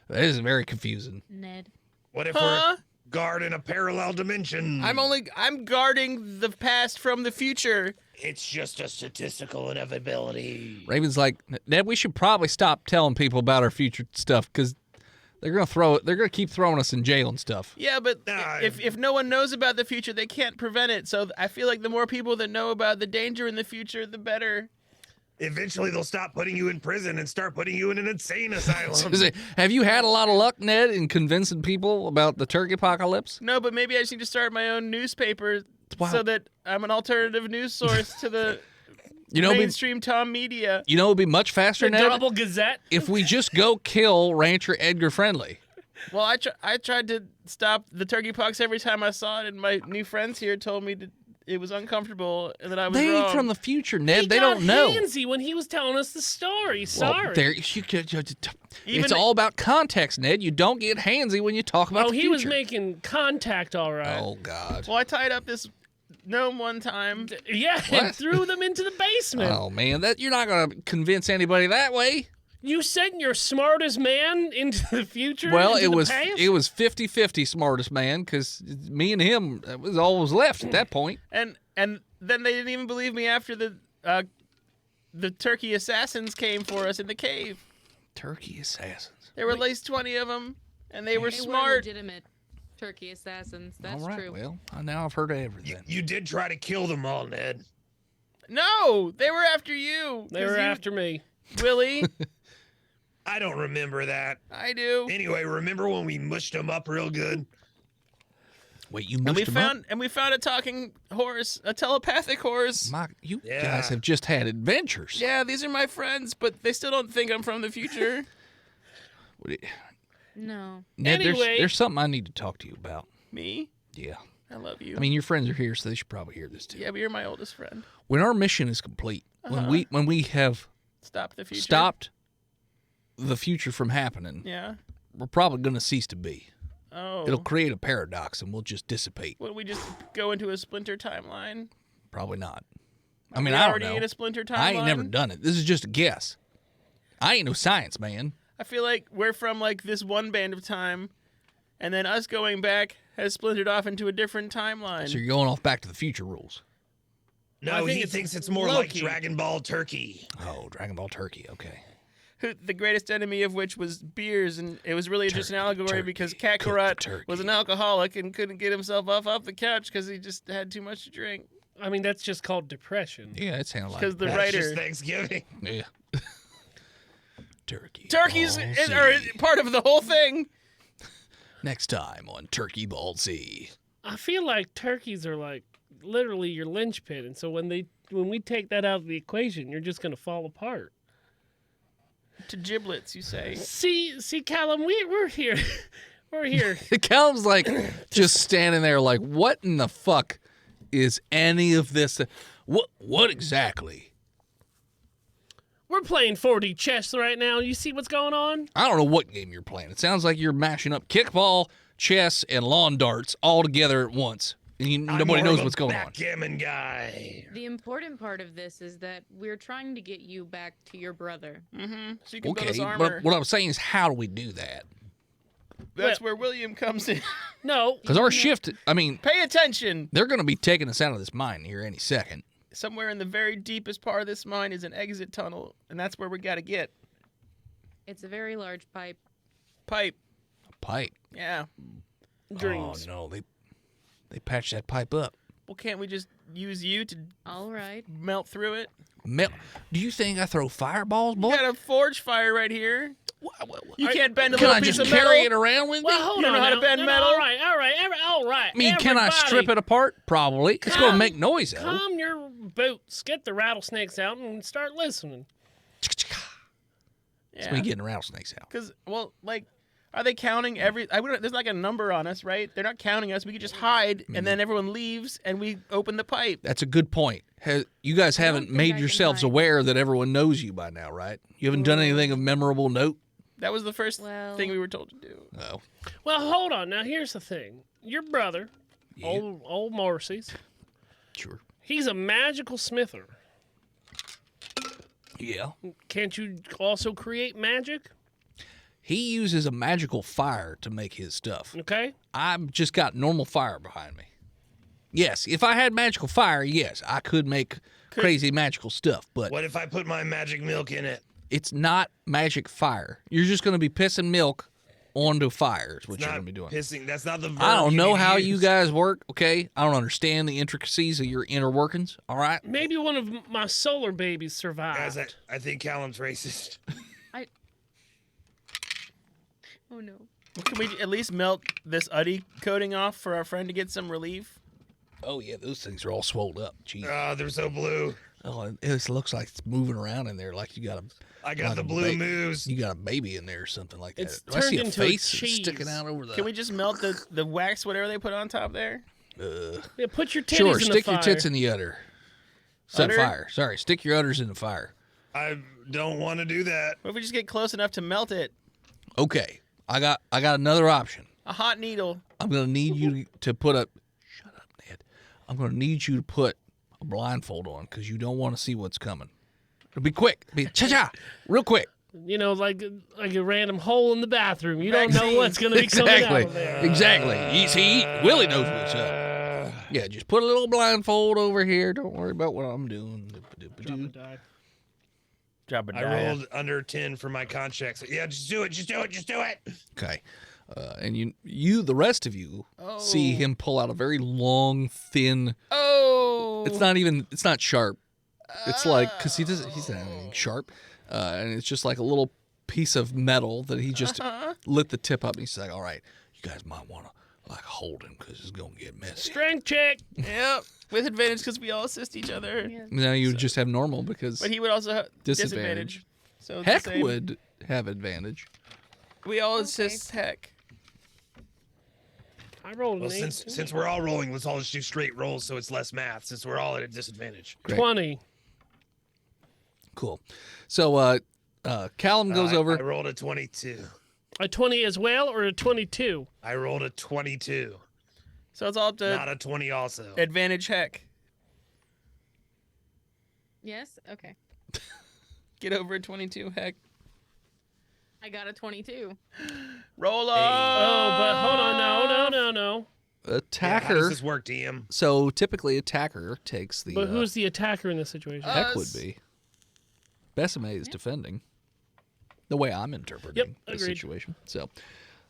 Speaker 4: That is very confusing.
Speaker 5: Ned.
Speaker 2: What if
Speaker 1: Huh?
Speaker 2: we're guard in a parallel dimension?
Speaker 1: I'm guarding the past from the future.
Speaker 2: It's just a statistical inevitability.
Speaker 4: Raven's like, Ned, we should probably stop telling people about our future stuff because they're gonna keep throwing us in jail and stuff.
Speaker 1: Yeah, but
Speaker 2: Nah,
Speaker 1: if no one knows about the future, they can't prevent it. So I feel like the more people that know about the danger in the future, the better.
Speaker 2: Eventually, they'll stop putting you in prison and start putting you in an insane asylum.
Speaker 4: Have you had a lot of luck, Ned, in convincing people about the turkey apocalypse?
Speaker 1: No, but maybe I just need to start my own newspaper
Speaker 4: Wow.
Speaker 1: so that I'm an alternative news source to the
Speaker 4: You know,
Speaker 1: mainstream Tom media.
Speaker 4: you know, it'd be much faster,
Speaker 3: The
Speaker 4: Ned,
Speaker 3: Double Gazette.
Speaker 4: if we just go kill Rancher Edgar Friendly.
Speaker 1: Well, I tried to stop the turkey pox every time I saw it, and my new friends here told me it was uncomfortable and that I was
Speaker 4: They
Speaker 1: wrong.
Speaker 4: from the future, Ned.
Speaker 3: He
Speaker 4: They
Speaker 3: got
Speaker 4: don't know.
Speaker 3: handsy when he was telling us the story.
Speaker 4: Well,
Speaker 3: Sorry.
Speaker 1: Even-
Speaker 4: it's all about context, Ned. You don't get handsy when you talk about
Speaker 3: Oh,
Speaker 4: the
Speaker 3: he
Speaker 4: future.
Speaker 3: was making contact, all right.
Speaker 4: Oh, God.
Speaker 1: Well, I tied up this gnome one time.
Speaker 3: Yeah,
Speaker 4: What?
Speaker 3: and threw them into the basement.
Speaker 4: Oh, man. You're not going to convince anybody that way.
Speaker 3: You sent your smartest man into the future?
Speaker 4: Well,
Speaker 3: into
Speaker 4: it
Speaker 3: the
Speaker 4: was
Speaker 3: past?
Speaker 4: 50-50 smartest man because me and him, that was all was left at that point.
Speaker 1: And then they didn't even believe me after the turkey assassins came for us in the cave.
Speaker 4: Turkey assassins.
Speaker 1: There were at least 20 of them, and they were
Speaker 5: They were
Speaker 1: smart.
Speaker 5: legitimate turkey assassins. That's
Speaker 4: all right,
Speaker 5: true.
Speaker 4: well, now I've heard of everything.
Speaker 2: You did try to kill them all, Ned.
Speaker 1: No, they were after you.
Speaker 3: They were after me.
Speaker 1: Willie.
Speaker 2: I don't remember that.
Speaker 1: I do.
Speaker 2: Anyway, remember when we mushed them up real good?
Speaker 4: Wait, you
Speaker 1: And
Speaker 4: mushed
Speaker 1: we
Speaker 4: him
Speaker 1: found and we found a talking horse, a telepathic horse.
Speaker 4: up? You
Speaker 2: Yeah.
Speaker 4: guys have just had adventures.
Speaker 1: Yeah, these are my friends, but they still don't think I'm from the future.
Speaker 5: No.
Speaker 4: Ned,
Speaker 3: Anyway.
Speaker 4: there's something I need to talk to you about.
Speaker 1: Me?
Speaker 4: Yeah.
Speaker 1: I love you.
Speaker 4: I mean, your friends are here, so they should probably hear this too.
Speaker 1: yeah, but you're my oldest friend.
Speaker 4: When our mission is complete, when we have
Speaker 1: Stop the future.
Speaker 4: stopped the future from happening,
Speaker 1: Yeah.
Speaker 4: we're probably going to cease to be.
Speaker 1: Oh.
Speaker 4: It'll create a paradox, and we'll just dissipate.
Speaker 1: Would we just go into a splinter timeline?
Speaker 4: Probably not. I
Speaker 1: Are
Speaker 4: mean,
Speaker 1: we
Speaker 4: I don't
Speaker 1: already
Speaker 4: know.
Speaker 1: in a splinter timeline?
Speaker 4: I ain't never done it. This is just a guess. I ain't no science man.
Speaker 1: I feel like we're from like this one band of time, and then us going back has splintered off into a different timeline.
Speaker 4: So you're going off Back to the Future rules.
Speaker 2: No,
Speaker 3: I think
Speaker 2: he
Speaker 3: it's
Speaker 2: thinks it's more like
Speaker 3: Loki.
Speaker 2: Dragon Ball Turkey.
Speaker 4: Oh, Dragon Ball Turkey. Okay.
Speaker 1: The greatest enemy of which was beers, and it was really just an
Speaker 4: Turkey,
Speaker 1: allegory
Speaker 4: turkey,
Speaker 1: because
Speaker 4: cook the
Speaker 1: Kakarot
Speaker 4: turkey.
Speaker 1: was an alcoholic and couldn't get himself off the couch because he just had too much to drink.
Speaker 3: I mean, that's just called depression.
Speaker 4: Yeah, it sounds like
Speaker 1: Because the
Speaker 2: That's
Speaker 1: writer,
Speaker 2: just Thanksgiving.
Speaker 4: yeah. Turkey.
Speaker 1: turkeys
Speaker 4: Ball
Speaker 1: are
Speaker 4: Z.
Speaker 1: part of the whole thing.
Speaker 4: Next time on Turkey Ball Z.
Speaker 3: I feel like turkeys are like literally your linchpin, and so when we take that out of the equation, you're just gonna fall apart.
Speaker 1: To giblets, you say.
Speaker 3: See, Callum, we're here, we're here.
Speaker 4: Callum's like just standing there like, what in the fuck is any of this? What exactly?
Speaker 3: We're playing 4D chess right now. You see what's going on?
Speaker 4: I don't know what game you're playing. It sounds like you're mashing up kickball, chess, and lawn darts all together at once. And
Speaker 2: I'm
Speaker 4: nobody
Speaker 2: more
Speaker 4: knows
Speaker 2: of a
Speaker 4: what's going on.
Speaker 2: backgammon guy.
Speaker 5: The important part of this is that we're trying to get you back to your brother.
Speaker 1: Mm-hmm. So you can build
Speaker 4: Okay,
Speaker 1: us armor.
Speaker 4: but what I'm saying is, how do we do that?
Speaker 1: That's where William comes in.
Speaker 3: No,
Speaker 4: Because our shift, I mean,
Speaker 1: Pay attention.
Speaker 4: they're going to be taking us out of this mine here any second.
Speaker 1: somewhere in the very deepest part of this mine is an exit tunnel, and that's where we got to get.
Speaker 5: It's a very large pipe.
Speaker 1: Pipe.
Speaker 4: Pipe.
Speaker 1: Yeah.
Speaker 3: Dreams.
Speaker 4: Oh no, they patched that pipe up.
Speaker 1: Well, can't we just use you to
Speaker 5: All right.
Speaker 1: melt through it?
Speaker 4: Do you think I throw fireballs, boy?
Speaker 1: You got a forge fire right here. You can't bend a
Speaker 4: Can
Speaker 1: little
Speaker 4: I
Speaker 1: piece
Speaker 4: just
Speaker 1: of
Speaker 4: carry
Speaker 1: metal.
Speaker 4: it around with me?
Speaker 3: Well, hold
Speaker 1: You don't
Speaker 3: on
Speaker 1: know how to
Speaker 3: now.
Speaker 1: bend
Speaker 3: No,
Speaker 1: metal?
Speaker 3: All right. All right.
Speaker 4: I mean, can I strip it apart? Probably. It's going to make noise, though.
Speaker 3: Calm your boots. Get the rattlesnakes out and start listening.
Speaker 4: It's me getting rattlesnakes out.
Speaker 1: Because, well, like, are they counting every... there's like a number on us, right? They're not counting us. We could just hide, and then everyone leaves, and we open the pipe.
Speaker 4: That's a good point. You guys haven't
Speaker 5: think I
Speaker 4: made
Speaker 5: can
Speaker 4: yourselves
Speaker 5: hide.
Speaker 4: aware that everyone knows you by now, right? You haven't done anything of memorable note?
Speaker 1: That was the first
Speaker 5: Well-
Speaker 1: thing we were told to do.
Speaker 4: No.
Speaker 3: Well, hold on. Now, here's the thing. Your brother,
Speaker 4: Yeah.
Speaker 3: old Morrissey's,
Speaker 4: Sure.
Speaker 3: he's a magical smither.
Speaker 4: Yeah.
Speaker 3: Can't you also create magic?
Speaker 4: He uses a magical fire to make his stuff.
Speaker 3: Okay.
Speaker 4: I've just got normal fire behind me. Yes, if I had magical fire, yes, I could make crazy magical stuff, but
Speaker 2: What if I put my magic milk in it?
Speaker 4: it's not magic fire. You're just going to be pissing milk onto fire is what
Speaker 2: It's
Speaker 4: you're
Speaker 2: not
Speaker 4: going to be doing.
Speaker 2: pissing. That's not the verb
Speaker 4: I don't
Speaker 2: you
Speaker 4: know
Speaker 2: need to
Speaker 4: how
Speaker 2: use.
Speaker 4: you guys work, okay? I don't understand the intricacies of your inner workings, all right?
Speaker 3: Maybe one of my solar babies survived.
Speaker 2: Guys, I think Callum's racist.
Speaker 5: Oh no.
Speaker 1: Well, can we at least melt this Uddy coating off for our friend to get some relief?
Speaker 4: Oh, yeah, those things are all swolled up. Jeez.
Speaker 2: Oh, they're so blue.
Speaker 4: Oh, it looks like it's moving around in there like you got
Speaker 2: I got
Speaker 4: Like
Speaker 2: the
Speaker 4: a
Speaker 2: blue
Speaker 4: ba-
Speaker 2: moves.
Speaker 4: you got a baby in there or something like that.
Speaker 3: It's
Speaker 4: Do I see a
Speaker 3: turned into a
Speaker 4: face
Speaker 3: cheese.
Speaker 4: sticking out over the...
Speaker 1: Can we just melt the wax, whatever they put on top there?
Speaker 3: Yeah, put your titties
Speaker 4: Sure,
Speaker 3: in the
Speaker 4: stick
Speaker 3: fire.
Speaker 4: your tits in the udder. Set
Speaker 1: Udder?
Speaker 4: fire. Sorry, stick your udders in the fire.
Speaker 2: I don't want to do that.
Speaker 1: What if we just get close enough to melt it?
Speaker 4: Okay, I got another option.
Speaker 1: A hot needle.
Speaker 4: I'm gonna need you to put a. Shut up, Ned. I'm gonna need you to put a blindfold on because you don't want to see what's coming. It'll be quick. Be cha-cha, real quick.
Speaker 3: You know, like a random hole in the bathroom. You don't know
Speaker 1: Vaccine.
Speaker 3: what's going to be coming
Speaker 4: Exactly.
Speaker 3: out of there.
Speaker 4: Exactly. See, Willie knows what's up. Yeah, just put a little blindfold over here. Don't worry about what I'm doing.
Speaker 3: Drop a die.
Speaker 1: Drop a
Speaker 2: I rolled under 10 for my con check. So yeah, just do it. Just do it. Just do it.
Speaker 4: Okay. And you, the rest of you, see him pull out a very long, thin.
Speaker 1: Oh.
Speaker 4: It's not sharp. It's like because he's not anything sharp, and it's just like a little piece of metal that he just lit the tip up. And he's like, "All right, you guys might want to like hold him because it's gonna get messy."
Speaker 3: Strength check.
Speaker 1: Yep. With advantage because we all assist each other.
Speaker 5: Yeah.
Speaker 4: Now you just have normal because
Speaker 1: But he would also have
Speaker 4: Disadvantage.
Speaker 1: disadvantage. So it's
Speaker 4: Heck
Speaker 1: the same.
Speaker 4: would have advantage.
Speaker 1: We all assist Heck.
Speaker 3: I rolled
Speaker 2: Well,
Speaker 3: an 18.
Speaker 2: since we're all rolling, let's all just do straight rolls so it's less math. Since we're all at a disadvantage.
Speaker 4: Great.
Speaker 3: 20.
Speaker 4: Cool. So Callum goes
Speaker 2: I
Speaker 4: over.
Speaker 2: rolled a 22.
Speaker 3: A 20 as well, or a 22?
Speaker 2: I rolled a 22.
Speaker 1: So it's all up to
Speaker 2: Not a 20 also.
Speaker 1: advantage Heck.
Speaker 5: Yes. Okay.
Speaker 1: Get over a 22 Heck.
Speaker 5: I got a 22.
Speaker 1: Roll up.
Speaker 3: Oh, but hold on. No.
Speaker 2: Yeah, how
Speaker 4: Attacker.
Speaker 2: does this work, DM?
Speaker 4: So typically, attacker takes the.
Speaker 3: But who's the attacker in this situation?
Speaker 4: Heck would
Speaker 1: Us.
Speaker 4: be. Besame is defending. The way I'm interpreting
Speaker 3: Yep,
Speaker 4: the
Speaker 3: agreed.
Speaker 4: situation. So,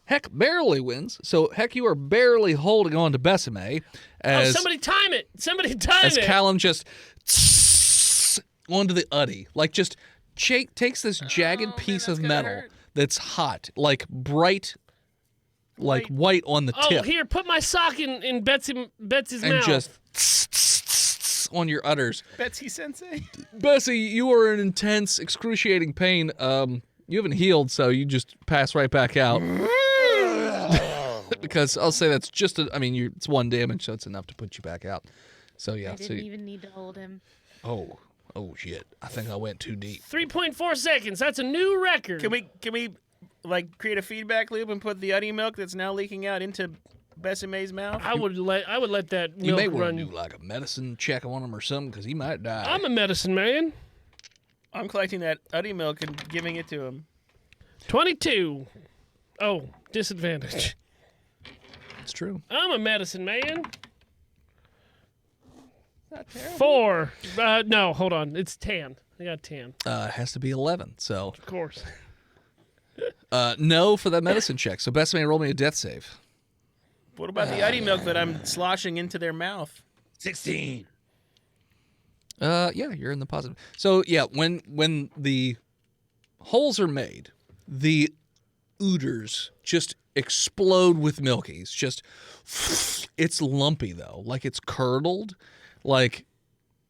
Speaker 4: Heck barely wins. So, Heck, you are barely holding on to Besame as
Speaker 3: Somebody time it. Somebody time
Speaker 4: as
Speaker 3: it.
Speaker 4: Callum just onto the uddy, like just takes this jagged
Speaker 1: man,
Speaker 4: piece
Speaker 1: that's
Speaker 4: of
Speaker 1: gonna
Speaker 4: metal
Speaker 1: hurt.
Speaker 4: that's hot, like bright, like white on the
Speaker 3: Oh,
Speaker 4: tip,
Speaker 3: here, put my sock in Betsy's
Speaker 4: and
Speaker 3: mouth.
Speaker 4: just on your udders.
Speaker 1: Betsy Sensei.
Speaker 4: Bessie, you are in intense, excruciating pain. You haven't healed, so you just pass right back out. Because I'll say that's just it's one damage, so it's enough to put you back out. So yeah,
Speaker 5: I didn't even need to hold him.
Speaker 4: oh shit, I think I went too deep.
Speaker 3: 3.4 seconds. That's a new record.
Speaker 1: Can we like create a feedback loop and put the Uddy milk that's now leaking out into Bessame's mouth?
Speaker 3: I would let that
Speaker 4: You
Speaker 3: milk
Speaker 4: may want
Speaker 3: run.
Speaker 4: to do like a medicine check on him or something, because he might die.
Speaker 3: I'm a medicine man.
Speaker 1: I'm collecting that Uddy milk and giving it to him.
Speaker 3: 22. Oh, disadvantage.
Speaker 4: It's true.
Speaker 3: I'm a medicine man.
Speaker 1: Not terrible.
Speaker 3: 4. No, hold on. It's 10. I got 10.
Speaker 4: It has to be 11. So
Speaker 3: Of course.
Speaker 4: no for that medicine check. So best man, roll me a death save.
Speaker 1: What about the Uddy milk that I'm sloshing into their mouth?
Speaker 2: 16.
Speaker 4: Yeah, you're in the positive. So yeah, when the holes are made, the ooders just explode with milkies. Just it's lumpy though, like it's curdled. Like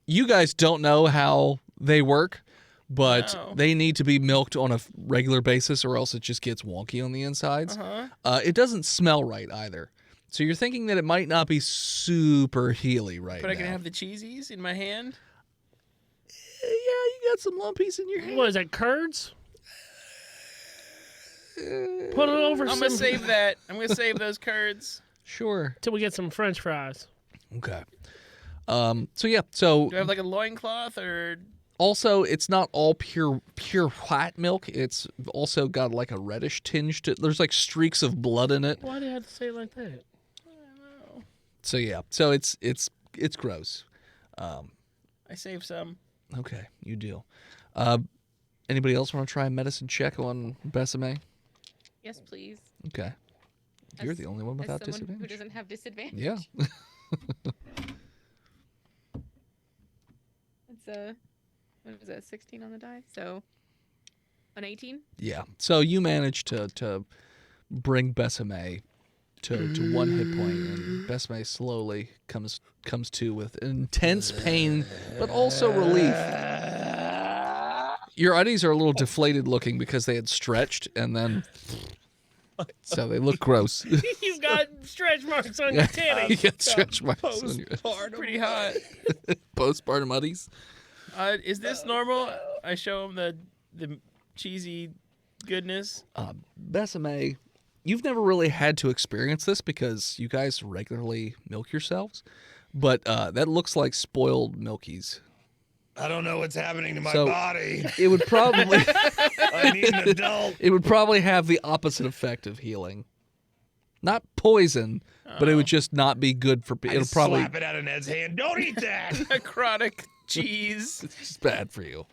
Speaker 4: you guys don't know how they work, but
Speaker 1: No.
Speaker 4: they need to be milked on a regular basis, or else it just gets wonky on the insides. It doesn't smell right either. So you're thinking that it might not be super healy right
Speaker 1: But
Speaker 4: now.
Speaker 1: I can have the cheesies in my hand.
Speaker 4: Yeah, you got some lumpies in your hand.
Speaker 3: What is that, curds? Put it over
Speaker 1: I'm
Speaker 3: some...
Speaker 1: gonna save that. I'm gonna save those curds.
Speaker 4: Sure.
Speaker 3: Till we get some French fries.
Speaker 4: Okay. So yeah. So
Speaker 1: Do I have like a loincloth or?
Speaker 4: also, it's not all pure white milk. It's also got like a reddish tinge to. There's like streaks of blood in it.
Speaker 3: Why do you have to say it like that?
Speaker 4: So yeah. So it's gross.
Speaker 1: I saved some.
Speaker 4: Okay, you deal. Anybody else want to try a medicine check on Besame?
Speaker 5: Yes, please.
Speaker 4: Okay. You're
Speaker 5: As-
Speaker 4: the only one
Speaker 5: As
Speaker 4: without
Speaker 5: someone who
Speaker 4: disadvantage.
Speaker 5: doesn't have disadvantage.
Speaker 4: Yeah.
Speaker 5: It's what was that? 16 on the die. So an 18.
Speaker 4: Yeah. So you managed to bring Besame to 1 hit point, and Besame slowly comes to with intense pain, but also relief. Your uddies are a little deflated looking because they had stretched, and then so they look gross.
Speaker 3: You've got stretch marks on your
Speaker 4: You
Speaker 3: titties.
Speaker 4: got stretch marks on your
Speaker 1: Pretty hot.
Speaker 4: postpartum uddies.
Speaker 1: Is this normal? I show him the cheesy goodness.
Speaker 4: Besame, you've never really had to experience this because you guys regularly milk yourselves, but that looks like spoiled milkies.
Speaker 2: I don't know what's happening to my
Speaker 4: So-
Speaker 2: body.
Speaker 4: It would probably
Speaker 2: I need an adult.
Speaker 4: it would probably have the opposite effect of healing. Not poison, but it would just not be good for
Speaker 2: I
Speaker 4: it'll
Speaker 2: just
Speaker 4: probably
Speaker 2: slap it out of Ned's hand. Don't eat that.
Speaker 1: Necrotic cheese.
Speaker 4: it's just bad for you.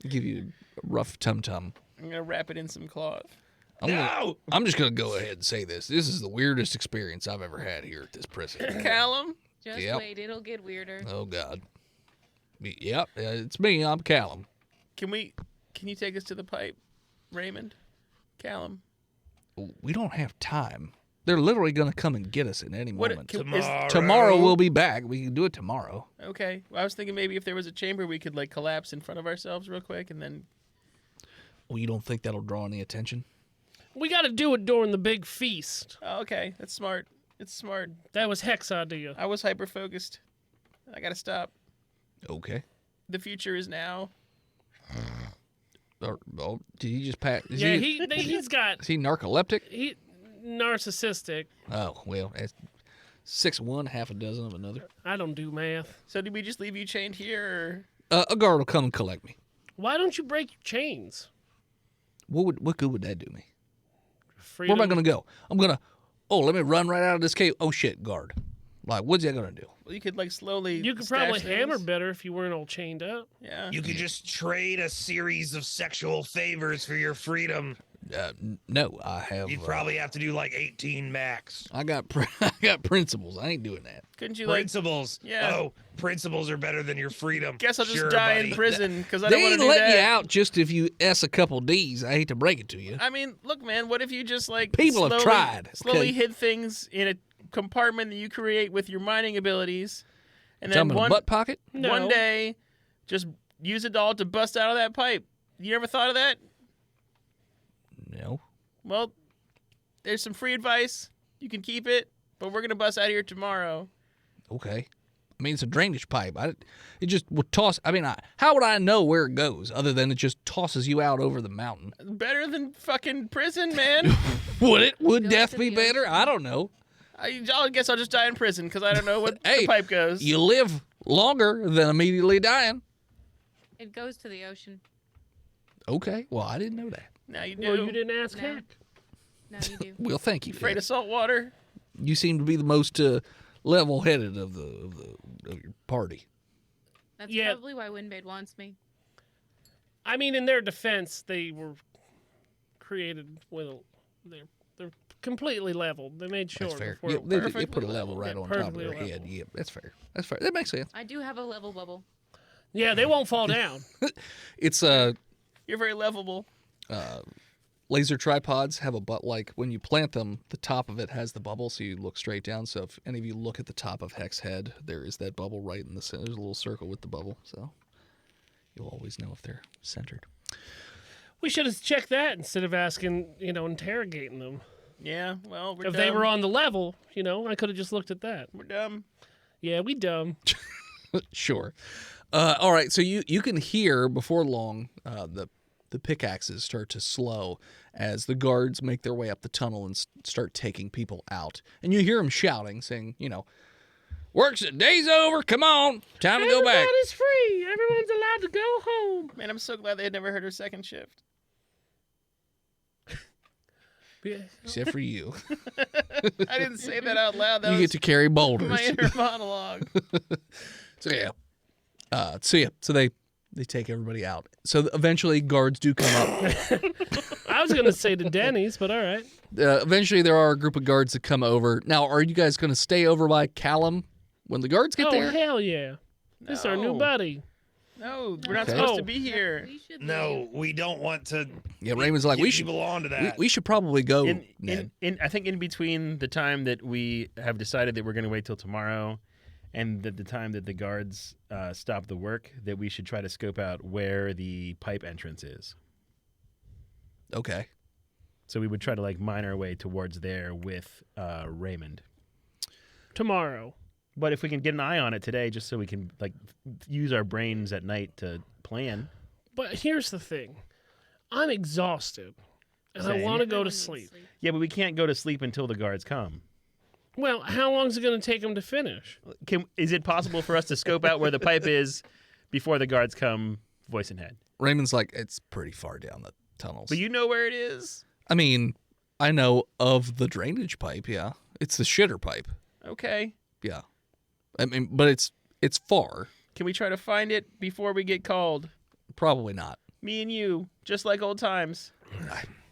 Speaker 4: Give you a rough tum-tum.
Speaker 1: I'm gonna wrap it in some cloth.
Speaker 2: No.
Speaker 4: I'm just going to go ahead and say this. This is the weirdest experience I've ever had here at this prison.
Speaker 1: Callum,
Speaker 5: Just
Speaker 4: Yep.
Speaker 5: wait, it'll get weirder.
Speaker 4: Oh God. Yep, it's me. I'm Callum.
Speaker 1: can you take us to the pipe, Raymond? Callum.
Speaker 4: We don't have time. They're literally going to come and get us at any
Speaker 1: What
Speaker 4: moment.
Speaker 2: Tomorrow.
Speaker 4: Tomorrow we'll be back. We can do it tomorrow.
Speaker 1: Okay. Well, I was thinking maybe if there was a chamber we could like collapse in front of ourselves real quick and then.
Speaker 4: Well, you don't think that'll draw any attention?
Speaker 3: We got to do it during the big feast.
Speaker 1: Oh, okay, that's smart. It's smart.
Speaker 3: That was Heck's idea.
Speaker 1: I was hyper focused. I gotta stop.
Speaker 4: Okay.
Speaker 1: The future is now.
Speaker 4: Oh, did he just pat? Is
Speaker 3: Yeah,
Speaker 4: he,
Speaker 3: he's got
Speaker 4: is he narcoleptic?
Speaker 3: he narcissistic.
Speaker 4: Oh, well, that's 6 one, half a dozen of another.
Speaker 3: I don't do math.
Speaker 1: So did we just leave you chained here?
Speaker 4: A guard will come and collect me.
Speaker 3: Why don't you break your chains?
Speaker 4: What good would that do me?
Speaker 3: Freedom.
Speaker 4: Where am I going to go? I'm going to, let me run right out of this cave. Oh, shit, guard. Like, what's that going to do?
Speaker 1: Well, you could like slowly.
Speaker 3: You could
Speaker 1: stash
Speaker 3: probably hammer
Speaker 1: things.
Speaker 3: better if you weren't all chained up.
Speaker 1: Yeah.
Speaker 2: You could just trade a series of sexual favors for your freedom.
Speaker 4: No, I have.
Speaker 2: You'd probably have to do like 18 max.
Speaker 4: I got I got principles. I ain't doing that.
Speaker 1: Couldn't you like?
Speaker 2: Principles.
Speaker 1: Yeah.
Speaker 2: Oh, principles are better than your freedom.
Speaker 1: Guess I'll just
Speaker 2: Sure,
Speaker 1: die
Speaker 2: buddy.
Speaker 1: in prison because I don't
Speaker 4: They
Speaker 1: want
Speaker 4: ain't
Speaker 1: to do
Speaker 4: letting
Speaker 1: that.
Speaker 4: you out just if you S a couple D's. I hate to break it to you.
Speaker 1: I mean, look, man. What if you just like
Speaker 4: People have tried,
Speaker 1: slowly
Speaker 4: okay?
Speaker 1: hid things in a compartment that you create with your mining abilities, and
Speaker 4: Tell
Speaker 1: then
Speaker 4: me
Speaker 1: one
Speaker 4: butt pocket.
Speaker 3: No.
Speaker 1: one day, just use a doll to bust out of that pipe. You never thought of that?
Speaker 4: No.
Speaker 1: Well, there's some free advice. You can keep it, but we're gonna bust out of here tomorrow.
Speaker 4: Okay. I mean, it's a drainage pipe. It just would toss. I mean, how would I know where it goes other than it just tosses you out over the mountain?
Speaker 1: Better than fucking prison, man.
Speaker 4: Would it? Would
Speaker 5: Goes
Speaker 4: death
Speaker 5: to
Speaker 4: be
Speaker 5: the
Speaker 4: better?
Speaker 5: ocean.
Speaker 4: I don't know.
Speaker 1: I guess I'll just die in prison because I don't know what
Speaker 4: Hey,
Speaker 1: the pipe goes.
Speaker 4: You live longer than immediately dying.
Speaker 5: It goes to the ocean.
Speaker 4: Okay. Well, I didn't know that.
Speaker 1: Now you do.
Speaker 3: Well, you didn't ask
Speaker 5: No.
Speaker 3: Heck.
Speaker 5: Now you do.
Speaker 4: Well, thank you.
Speaker 1: Afraid
Speaker 4: Phil.
Speaker 1: of salt water?
Speaker 4: You seem to be the most level-headed of your party.
Speaker 5: That's
Speaker 3: Yeah.
Speaker 5: probably why Windbade wants me.
Speaker 3: I mean, in their defense, they were created with they're completely leveled. They made sure
Speaker 4: That's fair.
Speaker 3: before
Speaker 4: Yeah,
Speaker 3: it
Speaker 4: they
Speaker 3: perfectly
Speaker 4: put a level
Speaker 3: leveled.
Speaker 4: right
Speaker 3: Yeah,
Speaker 4: on top of
Speaker 3: perfectly
Speaker 4: their
Speaker 3: level.
Speaker 4: head. Yeah, that's fair. That's fair. That makes sense.
Speaker 5: I do have a level bubble.
Speaker 3: Yeah, they won't fall down.
Speaker 4: It's
Speaker 1: You're very lovable.
Speaker 4: laser tripods have a butt like when you plant them, the top of it has the bubble, so you look straight down. So if any of you look at the top of Heck's head, there is that bubble right in the center. There's a little circle with the bubble, so you'll always know if they're centered.
Speaker 3: We should have checked that instead of asking, interrogating them.
Speaker 1: Yeah, well, we're
Speaker 3: If
Speaker 1: dumb.
Speaker 3: they were on the level, I could have just looked at that.
Speaker 1: We're dumb.
Speaker 3: Yeah, we dumb.
Speaker 4: Sure. All right, so you can hear before long the pickaxes start to slow as the guards make their way up the tunnel and start taking people out. And you hear them shouting, saying, work's day's over. Come on, time to go back.
Speaker 3: Everybody's free. Everyone's allowed to go home.
Speaker 1: Man, I'm so glad they had never heard her second shift.
Speaker 3: Yeah.
Speaker 4: Except for you.
Speaker 1: I didn't say that out loud. That
Speaker 4: You
Speaker 1: was
Speaker 4: get to carry boulders.
Speaker 1: my inner monologue.
Speaker 4: So they take everybody out. So eventually guards do come up.
Speaker 3: I was going to say to Denny's, but all right.
Speaker 4: Eventually there are a group of guards that come over. Now, are you guys going to stay over by Callum when the guards get
Speaker 3: Oh,
Speaker 4: there?
Speaker 3: hell yeah. This is our new
Speaker 1: No.
Speaker 3: buddy.
Speaker 1: No, we're not
Speaker 4: Okay.
Speaker 1: supposed
Speaker 3: Oh.
Speaker 1: to be here.
Speaker 5: We should
Speaker 2: No, we don't want to.
Speaker 4: Yeah, Raymond's like,
Speaker 2: get
Speaker 4: we should
Speaker 2: people onto that.
Speaker 4: we should probably go,
Speaker 1: In,
Speaker 4: Ned.
Speaker 1: I think in between the time that we have decided that we're going to wait till tomorrow and the time that the guards stop the work, that we should try to scope out where the pipe entrance is.
Speaker 4: Okay.
Speaker 1: So we would try to mine our way towards there with Raymond.
Speaker 3: Tomorrow.
Speaker 1: But if we can get an eye on it today, just so we can use our brains at night to plan.
Speaker 3: But here's the thing. I'm exhausted. And I
Speaker 1: Same.
Speaker 3: want to go to
Speaker 5: Everyone needs
Speaker 3: sleep.
Speaker 1: Yeah, but we can't go to sleep until the guards come.
Speaker 3: Well, how long is it going to take them to finish?
Speaker 1: Is it possible for us to scope out where the pipe is before the guards come, voice in head?
Speaker 4: Raymond's like, it's pretty far down the tunnels.
Speaker 1: But you know where it is?
Speaker 4: I mean, I know of the drainage pipe, yeah. It's the shitter pipe.
Speaker 1: Okay.
Speaker 4: Yeah. I mean, but it's far.
Speaker 1: Can we try to find it before we get called?
Speaker 4: Probably not.
Speaker 1: Me and you, just like old times.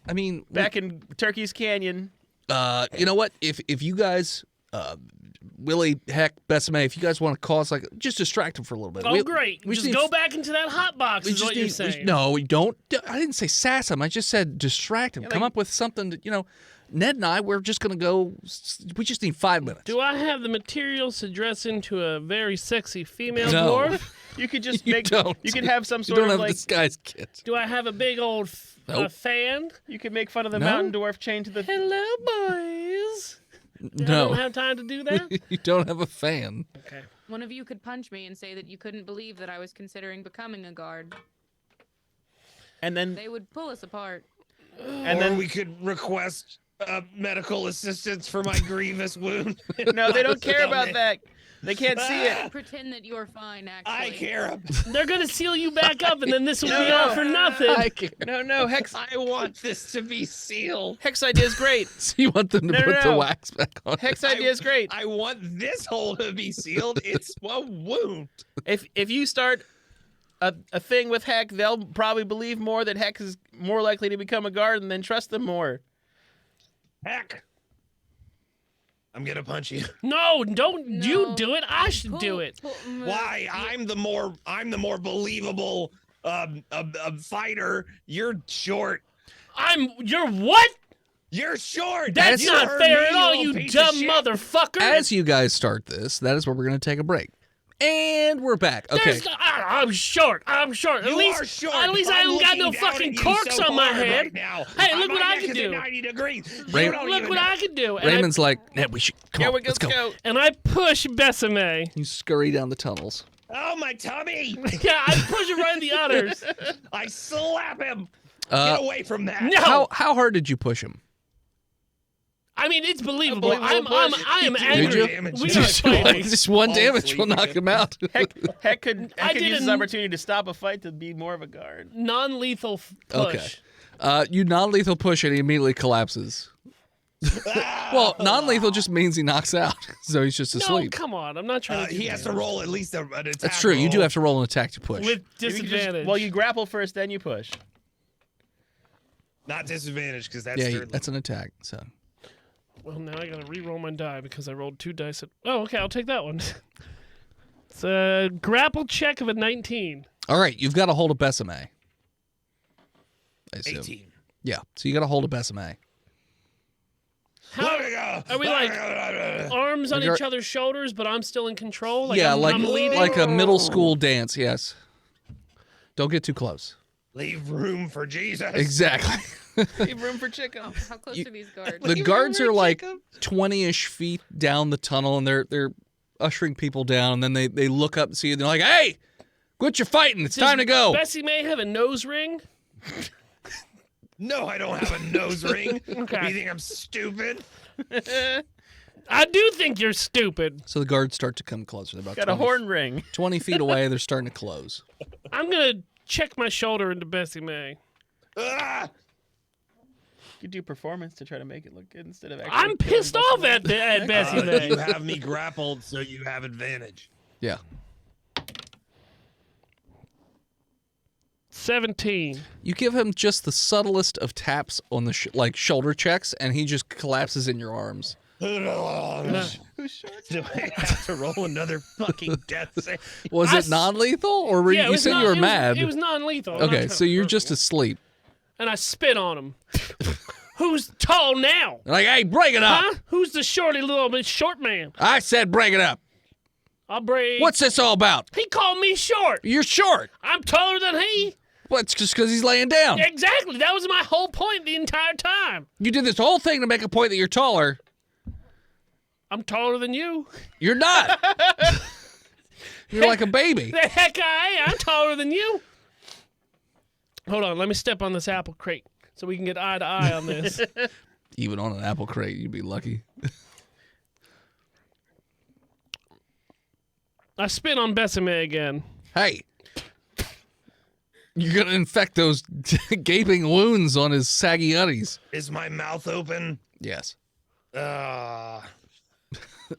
Speaker 4: I mean,
Speaker 1: Back in Turkey's Canyon.
Speaker 4: you know what? If you guys, Willie, Heck, Besame, if you guys want to call us, just distract them for a little bit.
Speaker 3: Oh, great.
Speaker 4: we
Speaker 3: Just
Speaker 4: need-
Speaker 3: go back into that hot box
Speaker 4: We
Speaker 3: is
Speaker 4: just
Speaker 3: what you're
Speaker 4: need,
Speaker 3: saying.
Speaker 4: no, we don't. I didn't say sass them. I just said distract them.
Speaker 1: Yeah,
Speaker 4: Come
Speaker 1: like-
Speaker 4: up with something that, Ned and I, we're just going to go. We just need 5 minutes.
Speaker 3: Do I have the materials to dress into a very sexy female
Speaker 4: No.
Speaker 3: dwarf?
Speaker 1: You could just
Speaker 4: You
Speaker 1: make.
Speaker 4: don't.
Speaker 1: You could have some
Speaker 4: You
Speaker 1: sort
Speaker 4: don't
Speaker 1: of
Speaker 4: have disguise kit.
Speaker 3: Do I have a big old
Speaker 4: Nope.
Speaker 3: fan?
Speaker 1: You could make fun of the
Speaker 4: No.
Speaker 1: mountain dwarf chained to the.
Speaker 3: Hello, boys. I don't
Speaker 4: No,
Speaker 3: have time to do that.
Speaker 4: you don't have a fan.
Speaker 3: Okay.
Speaker 5: One of you could punch me and say that you couldn't believe that I was considering becoming a guard.
Speaker 1: And then
Speaker 5: They would pull us apart.
Speaker 1: and
Speaker 2: or
Speaker 1: then
Speaker 2: we could request medical assistance for my grievous wound.
Speaker 1: no, they don't care about that. They can't see it.
Speaker 5: Pretend that you're fine, actually.
Speaker 2: I care.
Speaker 3: They're going to seal you back up, and then this will
Speaker 1: No,
Speaker 3: be all
Speaker 1: no.
Speaker 3: for nothing.
Speaker 1: No, Hex.
Speaker 2: I want this to be sealed.
Speaker 1: Hex idea is great.
Speaker 4: So you want them to
Speaker 1: No,
Speaker 4: put
Speaker 1: no,
Speaker 4: the
Speaker 1: no.
Speaker 4: wax back on?
Speaker 1: Hex idea is great.
Speaker 2: I want this hole to be sealed. It's a wound.
Speaker 1: If you start a thing with Heck, they'll probably believe more that Heck is more likely to become a guard and then trust them more.
Speaker 2: Heck. I'm gonna punch you.
Speaker 3: No, don't you
Speaker 5: No.
Speaker 3: do it. I should do it.
Speaker 2: Why? I'm the more believable fighter. You're short.
Speaker 3: You're what?
Speaker 2: You're short.
Speaker 3: That's
Speaker 2: You
Speaker 3: not
Speaker 2: heard
Speaker 3: fair
Speaker 2: me,
Speaker 3: at all,
Speaker 2: little
Speaker 3: you
Speaker 2: piece of
Speaker 3: dumb
Speaker 2: shit.
Speaker 3: motherfucker.
Speaker 4: As you guys start this, that is where we're going to take a break. And we're back. Okay.
Speaker 3: I'm short. I'm short.
Speaker 2: You
Speaker 3: at least,
Speaker 2: are short.
Speaker 3: At least I
Speaker 2: I'm
Speaker 3: haven't got no
Speaker 2: looking down
Speaker 3: fucking
Speaker 2: at you
Speaker 3: corks
Speaker 2: so
Speaker 3: on my
Speaker 2: hard
Speaker 3: head.
Speaker 2: right now.
Speaker 3: Hey, look
Speaker 2: My
Speaker 3: what I
Speaker 2: neck
Speaker 3: can
Speaker 2: is
Speaker 3: do.
Speaker 2: at 90 degrees.
Speaker 4: Ray-
Speaker 2: You don't
Speaker 3: Look
Speaker 2: even
Speaker 3: what
Speaker 2: know.
Speaker 3: I can do. And
Speaker 4: Raymond's like, Ned, we should come
Speaker 1: Yeah,
Speaker 4: on,
Speaker 1: we're
Speaker 4: let's
Speaker 1: good.
Speaker 4: go.
Speaker 1: Go.
Speaker 3: and I push Besame.
Speaker 4: You scurry down the tunnels.
Speaker 2: Oh, my tummy.
Speaker 3: Yeah, I push it right in the udders.
Speaker 2: I slap him.
Speaker 4: Uh,
Speaker 2: Get away from that.
Speaker 3: No.
Speaker 4: how hard did you push him?
Speaker 3: I mean, it's believable.
Speaker 1: Unbelievable
Speaker 3: I am
Speaker 1: push.
Speaker 3: angry.
Speaker 2: you? Damage.
Speaker 3: We
Speaker 2: Just
Speaker 3: gotta
Speaker 2: one-
Speaker 3: fight me.
Speaker 4: Just one
Speaker 2: Fall
Speaker 4: damage
Speaker 2: asleep
Speaker 4: will knock
Speaker 2: again.
Speaker 4: him out.
Speaker 1: Heck could
Speaker 3: I
Speaker 1: use this
Speaker 3: didn't-
Speaker 1: opportunity to stop a fight to be more of a guard.
Speaker 3: Non-lethal push.
Speaker 4: Okay. You non-lethal push and he immediately collapses. Well, non-lethal just means he knocks out, so he's just
Speaker 3: No,
Speaker 4: asleep.
Speaker 3: come on. I'm not trying to.
Speaker 2: He has to roll at least an attack.
Speaker 4: That's true. You do
Speaker 2: roll.
Speaker 4: have to roll an attack to push.
Speaker 3: with
Speaker 1: Maybe you could just-
Speaker 3: disadvantage.
Speaker 1: well, you grapple first, then you push.
Speaker 2: Not disadvantage because that's
Speaker 4: yeah,
Speaker 2: third
Speaker 4: that's an attack. So
Speaker 3: Well, now I gotta re-roll my die because I rolled 2 dice. Oh, okay. I'll take that one. It's a grapple check of a 19.
Speaker 4: all right, you've got a hold of Besame. I assume.
Speaker 2: 18.
Speaker 4: Yeah, so you got a hold of Besame.
Speaker 3: How are we like arms on
Speaker 4: You're-
Speaker 3: each other's shoulders, but I'm still in control? Like
Speaker 4: yeah,
Speaker 3: I'm leading?
Speaker 4: like a middle school dance. Yes. Don't get too close.
Speaker 2: Leave room for Jesus.
Speaker 4: Exactly.
Speaker 1: Leave room for chicken.
Speaker 5: How close are these guards?
Speaker 4: The guards are like 20-ish feet down the tunnel, and they're ushering people down. And then they look up and see you. And they're like, "Hey, quit your fighting! It's time to go."
Speaker 3: Bessie May have a nose ring.
Speaker 2: No, I don't have a nose ring.
Speaker 3: Okay.
Speaker 2: You think I'm stupid?
Speaker 3: I do think you're stupid.
Speaker 4: So the guards start to come closer. They're about
Speaker 1: Got a
Speaker 4: 20
Speaker 1: horn ring.
Speaker 4: 20 feet away. They're starting to close.
Speaker 3: I'm gonna check my shoulder into Bessie May.
Speaker 2: Ah!
Speaker 1: You do performance to try to make it look good instead of actually.
Speaker 3: I'm pissed off at Bessie May.
Speaker 2: You have me grappled, so you have advantage.
Speaker 4: Yeah.
Speaker 3: 17.
Speaker 4: You give him just the subtlest of taps on the like shoulder checks, and he just collapses in your arms.
Speaker 2: Do I have to roll another fucking death save?
Speaker 4: Was
Speaker 3: I
Speaker 4: it non-lethal, or were
Speaker 3: Yeah, it
Speaker 4: you
Speaker 3: was
Speaker 4: said
Speaker 3: non-
Speaker 4: you were
Speaker 3: it was-
Speaker 4: mad?
Speaker 3: It was non-lethal. I'm not
Speaker 4: Okay,
Speaker 3: trying
Speaker 4: so
Speaker 3: to
Speaker 4: you're
Speaker 3: hurt
Speaker 4: just
Speaker 3: you.
Speaker 4: asleep.
Speaker 3: And I spit on him. Who's tall now?
Speaker 4: Like, hey, break it up!
Speaker 3: Huh? Who's the shorty little bit short man?
Speaker 4: I said break it up.
Speaker 3: I'll break.
Speaker 4: What's this all about?
Speaker 3: He called me short.
Speaker 4: You're short.
Speaker 3: I'm taller than he.
Speaker 4: Well, it's just because he's laying down.
Speaker 3: Exactly. That was my whole point the entire time.
Speaker 4: You did this whole thing to make a point that you're taller.
Speaker 3: I'm taller than you.
Speaker 4: You're not. You're like a baby.
Speaker 3: The heck I am. I'm taller than you. Hold on. Let me step on this apple crate so we can get eye to eye on this.
Speaker 4: Even on an apple crate, you'd be lucky.
Speaker 3: I spit on Besame again.
Speaker 4: Hey, you're gonna infect those gaping wounds on his saggy uddies.
Speaker 2: Is my mouth open?
Speaker 4: Yes.
Speaker 2: Uh,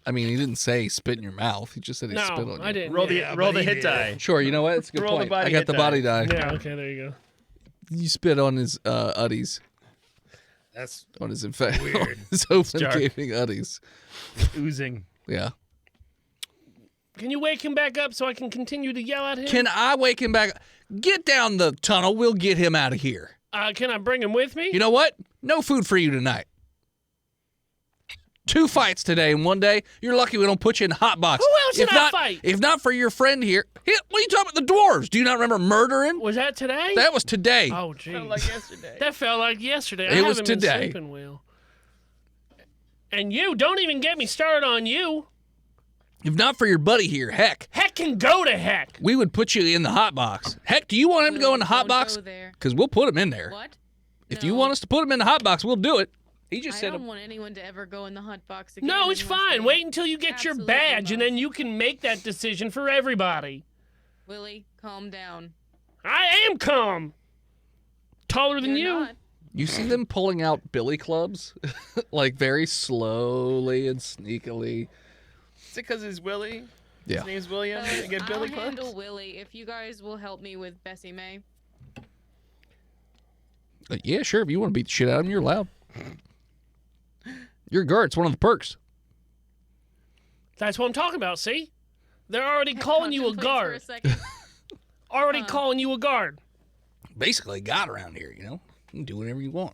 Speaker 4: I mean, he didn't say spit in your mouth. He just said he spit on
Speaker 3: No,
Speaker 4: you.
Speaker 3: I didn't.
Speaker 1: Roll the
Speaker 2: Yeah,
Speaker 1: roll
Speaker 2: but
Speaker 1: the
Speaker 2: he
Speaker 1: hit
Speaker 2: did.
Speaker 1: die.
Speaker 4: Sure, you know what? It's a good
Speaker 1: Roll the
Speaker 4: point.
Speaker 1: body
Speaker 4: I got
Speaker 1: hit
Speaker 4: the
Speaker 1: die.
Speaker 4: body die.
Speaker 3: Yeah, okay, there you go.
Speaker 4: You spit on his uddies.
Speaker 2: that's
Speaker 4: On his
Speaker 2: Weird.
Speaker 4: his open
Speaker 1: dark.
Speaker 4: gaping uddies.
Speaker 1: Oozing.
Speaker 4: Yeah.
Speaker 3: Can you wake him back up so I can continue to yell at him?
Speaker 4: Can I wake him back? Get down the tunnel. We'll get him out of here.
Speaker 3: Can I bring him with me?
Speaker 4: You know what? No food for you tonight. 2 fights today in one day. You're lucky we don't put you in the hot box.
Speaker 3: Who else did
Speaker 4: if
Speaker 3: I
Speaker 4: not,
Speaker 3: fight?
Speaker 4: If not for your friend here. What are you talking about? The dwarves. Do you not remember murdering?
Speaker 3: Was that today?
Speaker 4: That was today.
Speaker 3: Oh, geez.
Speaker 1: Felt like yesterday.
Speaker 3: That felt like yesterday. I
Speaker 4: It was
Speaker 3: haven't been
Speaker 4: today.
Speaker 3: sleeping well. And you, don't even get me started on you.
Speaker 4: If not for your buddy here, heck,
Speaker 3: Heck can go to heck.
Speaker 4: we would put you in the hot box. Heck, do you want him to go in the hot
Speaker 5: Don't
Speaker 4: box?
Speaker 5: Go there.
Speaker 4: Because we'll put him in there.
Speaker 5: What?
Speaker 4: If you
Speaker 5: No.
Speaker 4: want us to put him in the hot box, we'll do it. He just
Speaker 5: I
Speaker 4: said,
Speaker 5: don't want anyone to ever go in the hot box again.
Speaker 3: No, it's
Speaker 5: unless
Speaker 3: fine.
Speaker 5: they-
Speaker 3: Wait until you get your
Speaker 5: Absolutely
Speaker 3: badge, and
Speaker 5: not.
Speaker 3: then you can make that decision for everybody.
Speaker 5: Willie, calm down.
Speaker 3: I am calm. Taller than
Speaker 5: You're
Speaker 3: you.
Speaker 5: not.
Speaker 4: you see them pulling out billy clubs, like very slowly and sneakily.
Speaker 1: Is it because he's Willie?
Speaker 4: Yeah.
Speaker 1: His name's William.
Speaker 5: Fellas,
Speaker 1: They get
Speaker 5: I'll
Speaker 1: Billy
Speaker 5: handle
Speaker 1: clubs.
Speaker 5: Willie if you guys will help me with Bessie May.
Speaker 4: Yeah, sure. If you want to beat the shit out of him, you're allowed. You're a guard. It's one of the perks.
Speaker 3: That's what I'm talking about, see? They're already calling you a
Speaker 5: Contemplate
Speaker 3: guard.
Speaker 5: For a second.
Speaker 3: Already calling you a guard.
Speaker 4: Basically, a god around here, you know? You can do whatever you want.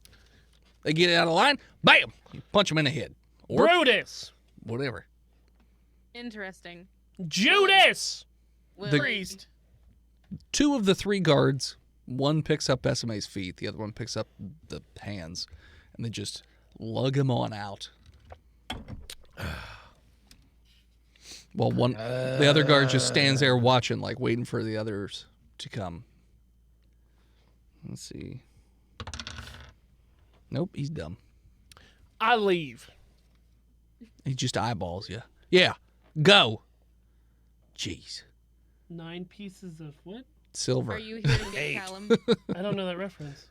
Speaker 4: They get out of line, bam! You punch them in the head. Or
Speaker 3: Brutus.
Speaker 4: whatever.
Speaker 5: Interesting.
Speaker 3: Judas.
Speaker 5: Willie,
Speaker 1: Priest.
Speaker 4: 2 of the 3 guards, one picks up Besame's feet, the other one picks up the hands, and they just lug him on out. Well, the other guard just stands there watching, like waiting for the others to come. Let's see. Nope, he's dumb.
Speaker 3: I leave.
Speaker 4: He just eyeballs you. Yeah, go. Jeez.
Speaker 3: 9 pieces of what?
Speaker 4: Silver.
Speaker 5: Are you here to get
Speaker 2: 8.
Speaker 5: Callum?
Speaker 3: I don't know that reference.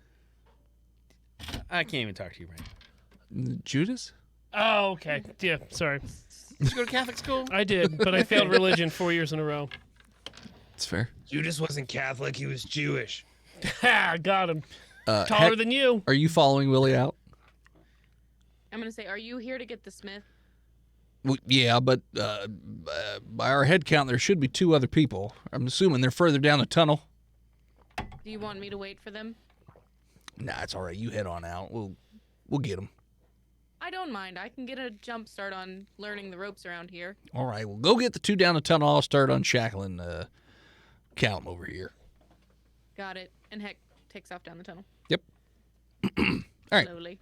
Speaker 1: I can't even talk to you right now.
Speaker 4: Judas?
Speaker 3: Oh, okay. Yeah, sorry.
Speaker 1: Did you go to Catholic school?
Speaker 3: I did, but I failed religion 4 years in a row.
Speaker 4: It's fair.
Speaker 2: Judas wasn't Catholic; he was Jewish.
Speaker 3: Ha! Got him. Taller
Speaker 4: Heck,
Speaker 3: than you.
Speaker 4: are you following Willie out?
Speaker 5: I'm gonna say, are you here to get the Smith?
Speaker 4: Well, yeah, but by our head count, there should be 2 other people. I'm assuming they're further down the tunnel.
Speaker 5: Do you want me to wait for them?
Speaker 4: Nah, it's all right. You head on out. We'll get them.
Speaker 5: I don't mind. I can get a jump start on learning the ropes around here.
Speaker 4: All right, well, go get the 2 down the tunnel. I'll start unshackling Callum over here.
Speaker 5: Got it. And Heck takes off down the tunnel.
Speaker 4: Yep. All right.
Speaker 5: Slowly.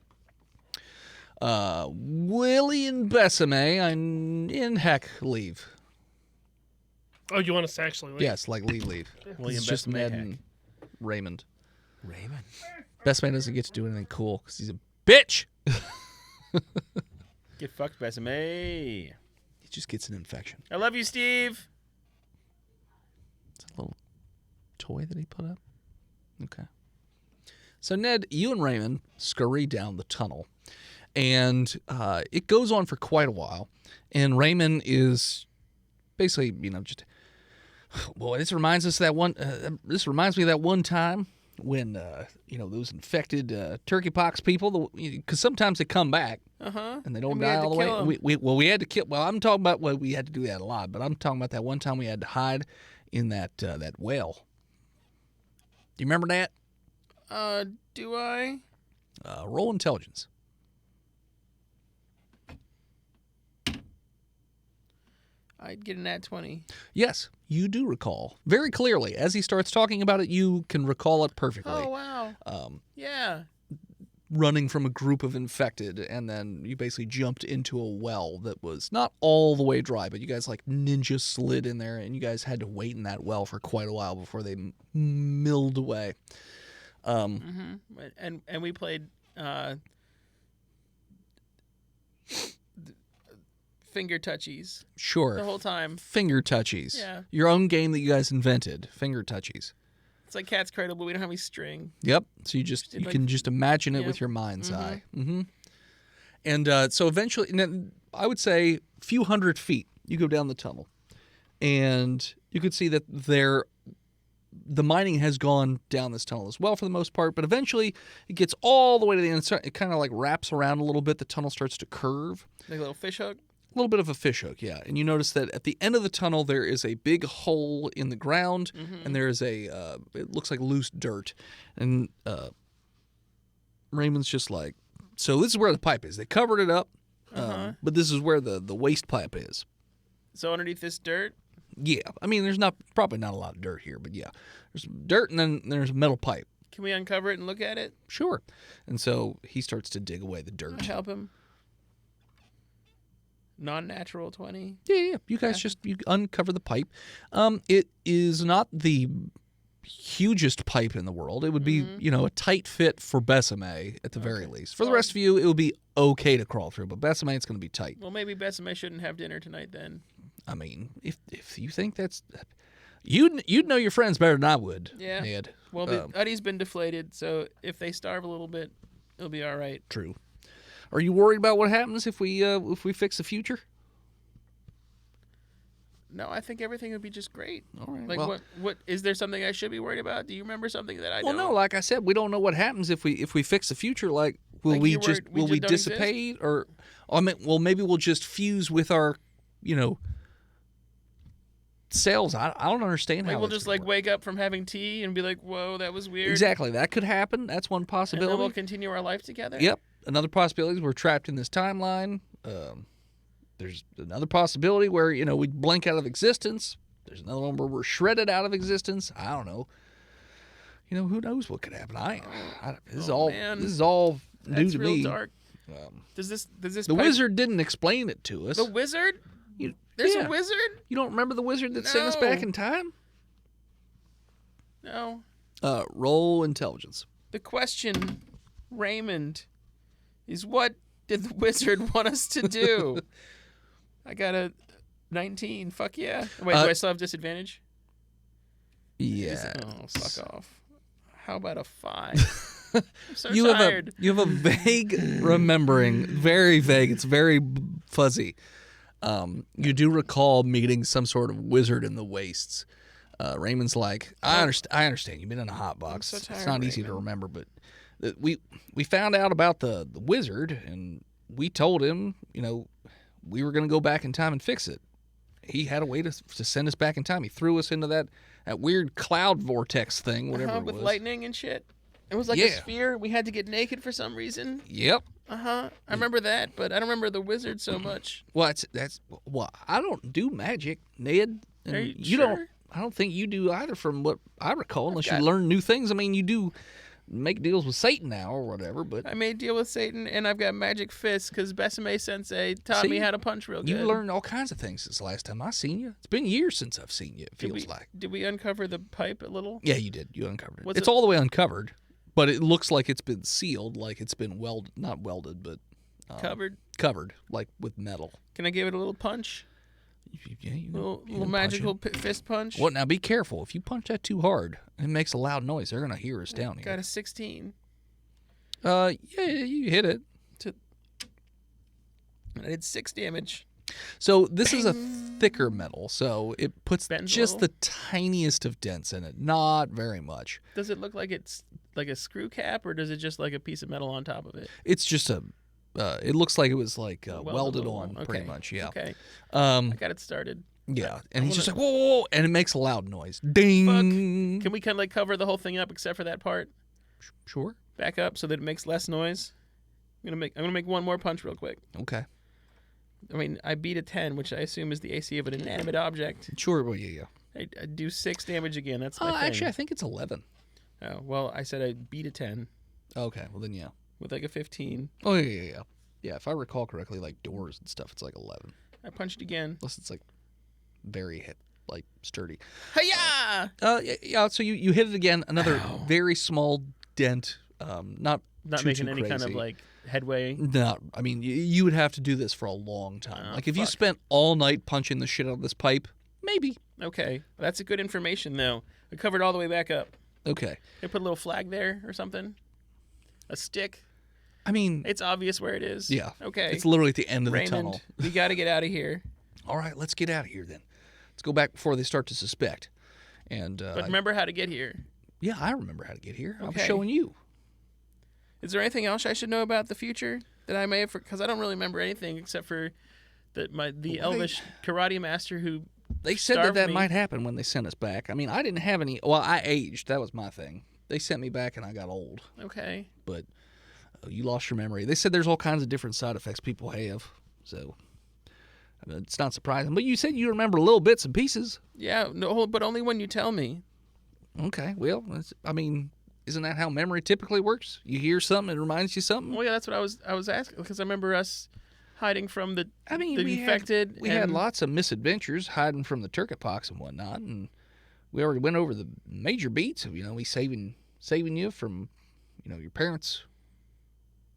Speaker 4: Willie and Besame in Heck leave.
Speaker 3: Oh, you want us to actually leave?
Speaker 4: Yes, like leave.
Speaker 1: William
Speaker 4: It's just
Speaker 1: Besame
Speaker 4: Ned
Speaker 1: Heck.
Speaker 4: and Raymond.
Speaker 1: Raymond.
Speaker 4: Bestman doesn't get to do anything cool because he's a bitch.
Speaker 1: Get fucked, Besame.
Speaker 4: He just gets an infection.
Speaker 1: I love you, Steve.
Speaker 4: It's a little toy that he put up. Okay. So, Ned, you and Raymond scurry down the tunnel. And it goes on for quite a while. And Raymond is basically, just... Boy, this reminds us of that one... this reminds me of that one time when, those infected turkey pox people... Because sometimes they come back.
Speaker 1: Uh-huh.
Speaker 4: And they don't
Speaker 1: And we
Speaker 4: die
Speaker 1: had to
Speaker 4: all the way.
Speaker 1: kill 'em.
Speaker 4: We had to kill... Well, I'm talking about... Well, we had to do that a lot. But I'm talking about that one time we had to hide in that well. Do you remember that?
Speaker 1: Do I?
Speaker 4: Roll intelligence.
Speaker 1: I'd get an at 20.
Speaker 4: Yes, you do recall. Very clearly. As he starts talking about it, you can recall it perfectly.
Speaker 1: Oh, wow. Yeah.
Speaker 4: Running from a group of infected, and then you basically jumped into a well that was not all the way dry, but you guys like ninja slid in there, and you guys had to wait in that well for quite a while before they milled away.
Speaker 1: Mm-hmm. And we played finger touchies
Speaker 4: Sure.
Speaker 1: the whole time.
Speaker 4: Finger touchies.
Speaker 1: Yeah.
Speaker 4: Your own game that you guys invented. Finger touchies.
Speaker 1: It's like Cat's Cradle, but we don't have any string.
Speaker 4: Yep. So you
Speaker 1: Did, like-
Speaker 4: can just imagine it
Speaker 1: Yep.
Speaker 4: with your mind's
Speaker 1: Mhm.
Speaker 4: eye. Mm-hmm. And so eventually, I would say a few hundred feet, you go down the tunnel, and you could see that the mining has gone down this tunnel as well for the most part. But eventually, it gets all the way to the end. It kind of like wraps around a little bit. The tunnel starts to curve.
Speaker 1: Like a little fish hook.
Speaker 4: A little bit of a fishhook, yeah. And you notice that at the end of the tunnel, there is a big hole in the ground, and there is it looks like loose dirt. And Raymond's just like, so this is where the pipe is. They covered it up, but this is where the waste pipe is.
Speaker 1: So underneath this dirt,
Speaker 4: Yeah, I mean, there's probably not a lot of dirt here, but yeah. There's dirt, and then there's a metal pipe.
Speaker 1: can we uncover it and look at it?
Speaker 4: Sure. And so he starts to dig away the
Speaker 1: I'll
Speaker 4: dirt.
Speaker 1: help him. Non-natural 20.
Speaker 4: Yeah. You guys you uncover the pipe. It is not the hugest pipe in the world. It would be, a tight fit for Besame at the very least. For the rest of you, it would be okay to crawl through, but Besame, it's going to be tight.
Speaker 1: Well, maybe Besame shouldn't have dinner tonight then.
Speaker 4: I mean, if you think that's... You'd know your friends better than I would,
Speaker 1: Yeah.
Speaker 4: Ned.
Speaker 1: Well, the Uddy's been deflated, so if they starve a little bit, it'll be all right.
Speaker 4: True. Are you worried about what happens if we fix the future?
Speaker 1: No, I think everything would be just great.
Speaker 4: All right.
Speaker 1: Like,
Speaker 4: well,
Speaker 1: what is there something I should be worried about? Do you remember something that I
Speaker 4: well,
Speaker 1: don't?
Speaker 4: no. Like I said, we don't know what happens if we fix the future. Like, will
Speaker 1: Like
Speaker 4: we
Speaker 1: you
Speaker 4: just
Speaker 1: were- we
Speaker 4: will
Speaker 1: just
Speaker 4: we
Speaker 1: don't exist?
Speaker 4: dissipate, or I mean, well, maybe we'll just fuse with our, cells. I don't understand
Speaker 1: Like,
Speaker 4: how
Speaker 1: we'll
Speaker 4: that's
Speaker 1: just
Speaker 4: gonna
Speaker 1: like
Speaker 4: work.
Speaker 1: wake up from having tea and be like, "Whoa, that was weird."
Speaker 4: Exactly. That could happen. That's one
Speaker 1: And
Speaker 4: possibility.
Speaker 1: then we'll continue our life together.
Speaker 4: Yep. Another possibility is we're trapped in this timeline. There's another possibility where, we blink out of existence. There's another one where we're shredded out of existence. I don't know. Who knows what could happen? This is all
Speaker 1: man.
Speaker 4: new
Speaker 1: That's
Speaker 4: to
Speaker 1: real
Speaker 4: me.
Speaker 1: dark. Does this
Speaker 4: The
Speaker 1: pipe-
Speaker 4: wizard didn't explain it to us.
Speaker 1: The wizard?
Speaker 4: You-
Speaker 1: There's
Speaker 4: yeah.
Speaker 1: a wizard?
Speaker 4: You don't remember the wizard that sent us back
Speaker 1: No.
Speaker 4: in time?
Speaker 1: No.
Speaker 4: Roll intelligence.
Speaker 1: The question, Raymond, is what did the wizard want us to do? I got a 19. Fuck yeah. Wait, do I still have disadvantage?
Speaker 4: Yeah.
Speaker 1: Oh, fuck off. How about a 5? I'm so
Speaker 4: you
Speaker 1: tired.
Speaker 4: have a vague remembering, very vague. It's very fuzzy. You do recall meeting some sort of wizard in the wastes. Raymond's like, I understand. You've been in a hot box.
Speaker 1: so
Speaker 4: It's
Speaker 1: tired,
Speaker 4: not easy to
Speaker 1: Raymond.
Speaker 4: remember, but we found out about the wizard, and we told him, we were going to go back in time and fix it. He had a way to send us back in time. He threw us into that weird cloud vortex thing, whatever it was.
Speaker 1: With lightning and shit. It was like a sphere. We had to get naked for some reason.
Speaker 4: Yep.
Speaker 1: I remember that, but I don't remember the wizard so much.
Speaker 4: Well, I don't do magic, Ned. And
Speaker 1: Are you
Speaker 4: don't.
Speaker 1: sure?
Speaker 4: I don't think you do either, from what I recall, unless
Speaker 1: got-
Speaker 4: you learn new things. I mean, you do make deals with Satan now or whatever, but
Speaker 1: I made a deal with Satan, and I've got magic fists because Besame Sensei taught me
Speaker 4: See?
Speaker 1: how to punch real good.
Speaker 4: you learned all kinds of things since the last time I seen you. It's been years since I've seen you, it feels like.
Speaker 1: Did we uncover the pipe a little?
Speaker 4: Yeah, you did. You uncovered it.
Speaker 1: What's
Speaker 4: It's
Speaker 1: it-
Speaker 4: all the way uncovered, but it looks like it's been sealed, like it's been not welded, but covered, like with metal.
Speaker 1: Can I give it a little punch?
Speaker 4: Yeah, you
Speaker 1: Little
Speaker 4: can punch
Speaker 1: magical
Speaker 4: it.
Speaker 1: fist punch?
Speaker 4: Well, now be careful. If you punch that too hard, it makes a loud noise. They're gonna hear us down
Speaker 1: Got
Speaker 4: here.
Speaker 1: a 16.
Speaker 4: Yeah, you hit it.
Speaker 1: I did 6 damage.
Speaker 4: So this is a thicker metal, so it puts
Speaker 1: Bends a
Speaker 4: just
Speaker 1: little.
Speaker 4: the tiniest of dents in it. Not very much.
Speaker 1: Does it look like it's like a screw cap, or does it just like a piece of metal on top of it?
Speaker 4: It's just it looks like it was like welded
Speaker 1: along.
Speaker 4: on,
Speaker 1: Okay.
Speaker 4: pretty much. Yeah.
Speaker 1: Okay.
Speaker 4: I
Speaker 1: got it started.
Speaker 4: Yeah. And
Speaker 1: I
Speaker 4: he's just like,
Speaker 1: wanna-
Speaker 4: whoa, whoa, whoa, and it makes a loud noise. Ding.
Speaker 1: Can we kind of like cover the whole thing up except for that part?
Speaker 4: Sure.
Speaker 1: Back up so that it makes less noise. I'm gonna make one more punch real quick.
Speaker 4: Okay.
Speaker 1: I mean, I beat a 10, which I assume is the AC of an inanimate object.
Speaker 4: Sure. Well, yeah.
Speaker 1: I do 6 damage again. That's my thing.
Speaker 4: Actually, I think it's 11.
Speaker 1: Oh, well, I said I beat a 10
Speaker 4: Okay. Well, then yeah.
Speaker 1: with like a 15.
Speaker 4: Oh yeah. Yeah. If I recall correctly, like doors and stuff, it's like 11.
Speaker 1: I punched again.
Speaker 4: Unless it's like very sturdy.
Speaker 1: Hiya!
Speaker 4: Yeah. So you hit it again. Another very small dent. Not too
Speaker 1: making any kind of
Speaker 4: crazy.
Speaker 1: like headway.
Speaker 4: No, I mean you would have to do this for a long time.
Speaker 1: Oh,
Speaker 4: like if you
Speaker 1: fuck.
Speaker 4: spent all night punching the shit out of this pipe, maybe.
Speaker 1: Okay, that's a good information though. I covered all the way back up.
Speaker 4: Okay.
Speaker 1: I put a little flag there or something. A stick.
Speaker 4: I mean,
Speaker 1: It's obvious where it is.
Speaker 4: yeah.
Speaker 1: Okay.
Speaker 4: It's literally at the end of the tunnel.
Speaker 1: Raymond, we got to get out of here.
Speaker 4: All right, let's get out of here then. Let's go back before they start to suspect. And
Speaker 1: But remember how to get here.
Speaker 4: yeah, I remember how to get here. I was
Speaker 1: Okay.
Speaker 4: showing you.
Speaker 1: Is there anything else I should know about the future that I may have? Because I don't really remember anything except for the elvish karate master who.
Speaker 4: They said
Speaker 1: Starved
Speaker 4: that
Speaker 1: me.
Speaker 4: might happen when they sent us back. I mean, I didn't have any. Well, I aged. That was my thing. They sent me back and I got old.
Speaker 1: Okay.
Speaker 4: But you lost your memory. They said there's all kinds of different side effects people have. So I mean, it's not surprising. But you said you remember little bits and pieces.
Speaker 1: Yeah. No, but only when you tell me.
Speaker 4: Okay. Well, I mean, isn't that how memory typically works? You hear something, it reminds you something.
Speaker 1: Well, yeah, that's what I was asking because I remember us hiding from the
Speaker 4: I mean,
Speaker 1: the
Speaker 4: we
Speaker 1: infected.
Speaker 4: had
Speaker 1: and-
Speaker 4: lots of misadventures hiding from the turkey pox and whatnot, and we already went over the major beats of we saving you from your parents.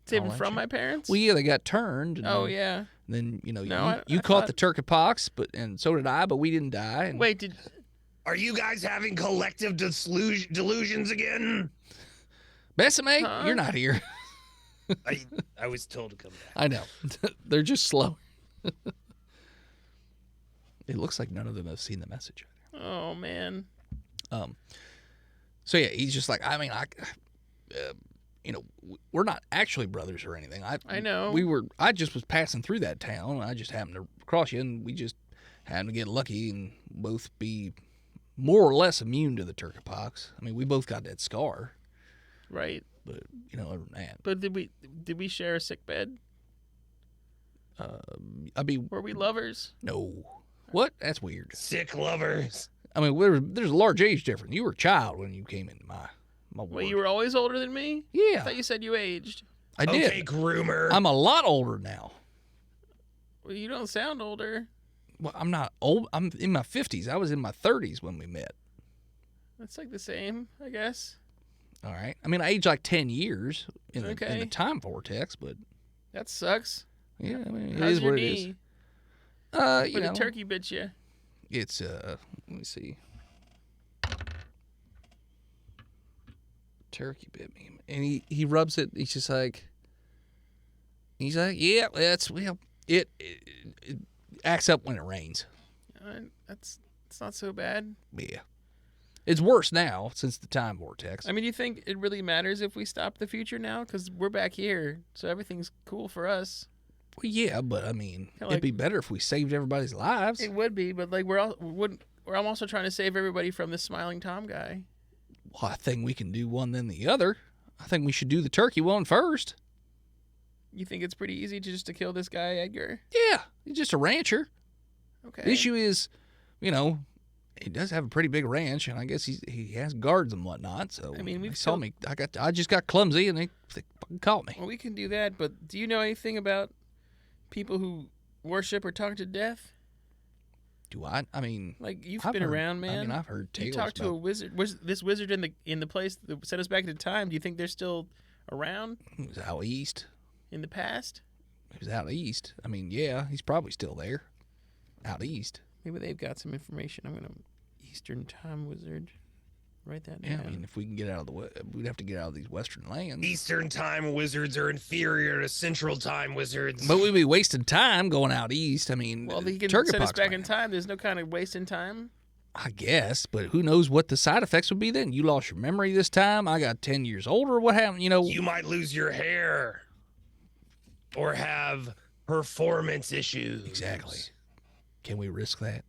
Speaker 1: saving
Speaker 4: all that
Speaker 1: from
Speaker 4: shit.
Speaker 1: my parents.
Speaker 4: Well, yeah, they got turned. And
Speaker 1: Oh
Speaker 4: then,
Speaker 1: yeah.
Speaker 4: Then
Speaker 1: No,
Speaker 4: you
Speaker 1: I
Speaker 4: caught
Speaker 1: thought-
Speaker 4: the turkey pox, and so did I, but we didn't die. And
Speaker 1: Wait, did
Speaker 2: Are you guys having collective delusions again?
Speaker 4: Besame,
Speaker 1: Huh?
Speaker 4: you're not here.
Speaker 2: I was told to come back.
Speaker 4: I know. They're just slow. It looks like none of them have seen the message.
Speaker 1: Oh man.
Speaker 4: So yeah, he's just like, I mean, we're not actually brothers or anything.
Speaker 1: I know.
Speaker 4: I just was passing through that town. I just happened to cross you, and we just happened to get lucky and both be more or less immune to the turkey pox. I mean, we both got that scar,
Speaker 1: Right.
Speaker 4: but other than that,
Speaker 1: But did we share a sick bed?
Speaker 4: I mean,
Speaker 1: Were we lovers?
Speaker 4: no. What? That's weird.
Speaker 2: Sick lovers.
Speaker 4: I mean, there's a large age difference. You were a child when you came into my ward.
Speaker 1: Wait, you were always older than me? I
Speaker 4: Yeah,
Speaker 1: thought you said you aged.
Speaker 4: I did.
Speaker 2: Okay, groomer.
Speaker 4: I'm a lot older now.
Speaker 1: Well, you don't sound older.
Speaker 4: Well, I'm not old. I'm in my 50s. I was in my 30s when we met.
Speaker 1: That's like the same, I guess.
Speaker 4: All right. I mean, I aged like 10 years in the
Speaker 1: Okay.
Speaker 4: time vortex, but
Speaker 1: That sucks.
Speaker 4: yeah, I mean, it
Speaker 1: How's
Speaker 4: is
Speaker 1: your
Speaker 4: what it
Speaker 1: knee?
Speaker 4: is.
Speaker 1: When the turkey bit you.
Speaker 4: It's let me see. turkey bit me. And he rubs it. He's like, yeah, it acts up when it rains.
Speaker 1: It's not so bad.
Speaker 4: Yeah. It's worse now since the time vortex.
Speaker 1: I mean, do you think it really matters if we stop the future now? Because we're back here, so everything's cool for us.
Speaker 4: Well, yeah, but I mean,
Speaker 1: Kinda
Speaker 4: it'd
Speaker 1: like-
Speaker 4: be better if we saved everybody's lives.
Speaker 1: It would be, but like I'm also trying to save everybody from this smiling Tom guy.
Speaker 4: Well, I think we can do one then the other. I think we should do the turkey one first.
Speaker 1: You think it's pretty easy to kill this guy, Edgar?
Speaker 4: Yeah, he's just a rancher.
Speaker 1: Okay.
Speaker 4: The issue is, he does have a pretty big ranch, and I guess he has guards and whatnot. So
Speaker 1: I mean,
Speaker 4: they
Speaker 1: we've
Speaker 4: saw
Speaker 1: killed-
Speaker 4: me. I just got clumsy, and they fucking caught me.
Speaker 1: Well, we can do that, but do you know anything about people who worship or talk to death?
Speaker 4: Do I? I mean,
Speaker 1: Like you've
Speaker 4: I've
Speaker 1: been
Speaker 4: heard-
Speaker 1: around, man.
Speaker 4: I mean, I've heard tales
Speaker 1: You talked to
Speaker 4: about-
Speaker 1: a wizard. Was this wizard in the place that sent us back into time? Do you think they're still around
Speaker 4: He was out east.
Speaker 1: in the past?
Speaker 4: He was out east. I mean, yeah, he's probably still there. Out east.
Speaker 1: Maybe they've got some information. I'm gonna Eastern Time Wizard. Write that down.
Speaker 4: Yeah, I mean, if we can get out of we'd have to get out of these western lands.
Speaker 2: Eastern time wizards are inferior to Central time wizards.
Speaker 4: But we'd be wasting time going out east. I mean,
Speaker 1: Well, he can
Speaker 4: turkey
Speaker 1: send us
Speaker 4: pox
Speaker 1: back
Speaker 4: might
Speaker 1: in time. There's no kind of wasting time.
Speaker 4: I guess, but who knows what the side effects would be then? You lost your memory this time. I got 10 years older. What happened?
Speaker 2: You might lose your hair or have performance issues.
Speaker 4: Exactly. Can we risk that?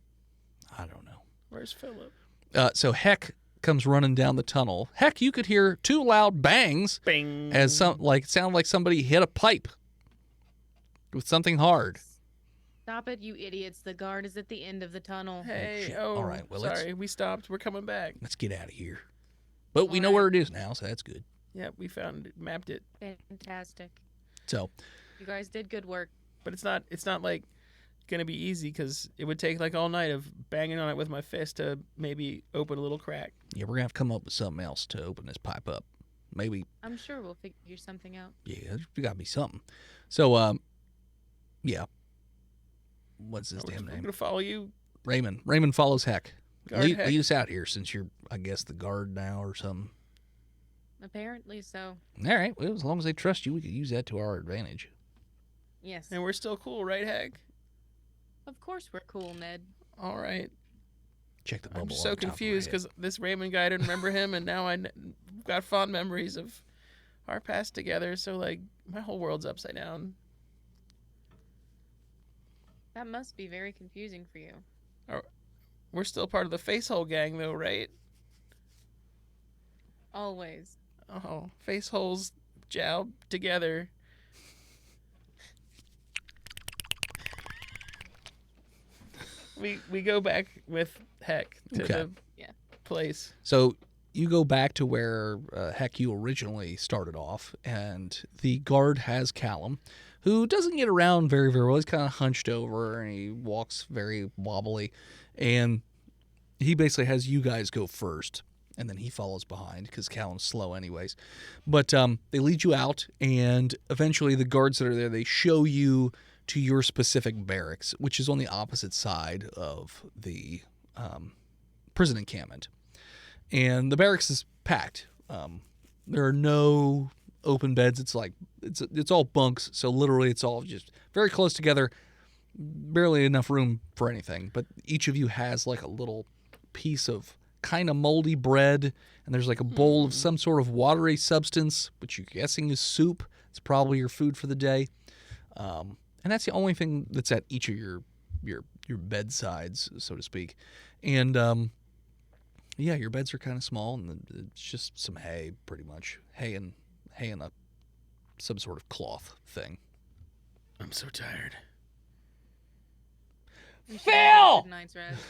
Speaker 4: I don't know.
Speaker 1: Where's Philip?
Speaker 4: So Heck comes running down the tunnel. Heck, you could hear two loud bangs
Speaker 1: Bing.
Speaker 4: as sounded like somebody hit a pipe with something hard.
Speaker 5: Stop it, you idiots. The guard is at the end of the tunnel.
Speaker 1: Hey,
Speaker 4: shit.
Speaker 1: oh,
Speaker 4: All right, well,
Speaker 1: sorry, we stopped. We're coming back.
Speaker 4: Let's get out of here. But we know
Speaker 5: All right.
Speaker 4: where it is now, so that's good.
Speaker 1: Yep, we found it, mapped it.
Speaker 5: Fantastic.
Speaker 4: So
Speaker 5: You guys did good work.
Speaker 1: But it's not like gonna be easy because it would take like all night of banging on it with my fist to maybe open a little crack.
Speaker 4: yeah, we're gonna have to come up with something else to open this pipe up. Maybe,
Speaker 5: I'm sure we'll figure something out.
Speaker 4: yeah, there's gotta be something. So, yeah. What's his
Speaker 1: We're
Speaker 4: damn name?
Speaker 1: gonna follow you.
Speaker 4: Raymond. Raymond follows Heck.
Speaker 1: Guard Heck.
Speaker 4: Lead us out here since you're, I guess, the guard now or something.
Speaker 5: Apparently so.
Speaker 4: All right. Well, as long as they trust you, we could use that to our advantage.
Speaker 5: Yes.
Speaker 1: And we're still cool, right, Hag?
Speaker 5: Of course we're cool, Ned.
Speaker 1: All right.
Speaker 4: Check the bubble.
Speaker 1: I'm
Speaker 4: on
Speaker 1: so
Speaker 4: the top of my
Speaker 1: confused
Speaker 4: head.
Speaker 1: because this Raymond guy, I didn't remember him, and now got fond memories of our past together. So like my whole world's upside down.
Speaker 5: That must be very confusing for you.
Speaker 1: We're still part of the Facehole gang, though, right?
Speaker 5: Always.
Speaker 1: Oh, faceholes jowl together. We go back with Heck to
Speaker 4: Okay.
Speaker 1: the
Speaker 5: Yeah.
Speaker 1: place.
Speaker 4: So you go back to where Heck you originally started off, and the guard has Callum, who doesn't get around very, very well. He's kind of hunched over, and he walks very wobbly, and he basically has you guys go first, and then he follows behind because Callum's slow anyways. But they lead you out, and eventually the guards that are there, they show you to your specific barracks, which is on the opposite side of the prison encampment. And the barracks is packed. There are no open beds. It's like it's all bunks. So literally, it's all just very close together. Barely enough room for anything. But each of you has like a little piece of kind of moldy bread, and there's like a bowl of some sort of watery substance, which you're guessing is soup. It's probably your food for the day. And that's the only thing that's at each of your bedsides, so to speak. And yeah, your beds are kind of small, and it's just some hay, pretty much hay and some sort of cloth thing.
Speaker 1: I'm so tired.
Speaker 5: We should have a good night's rest.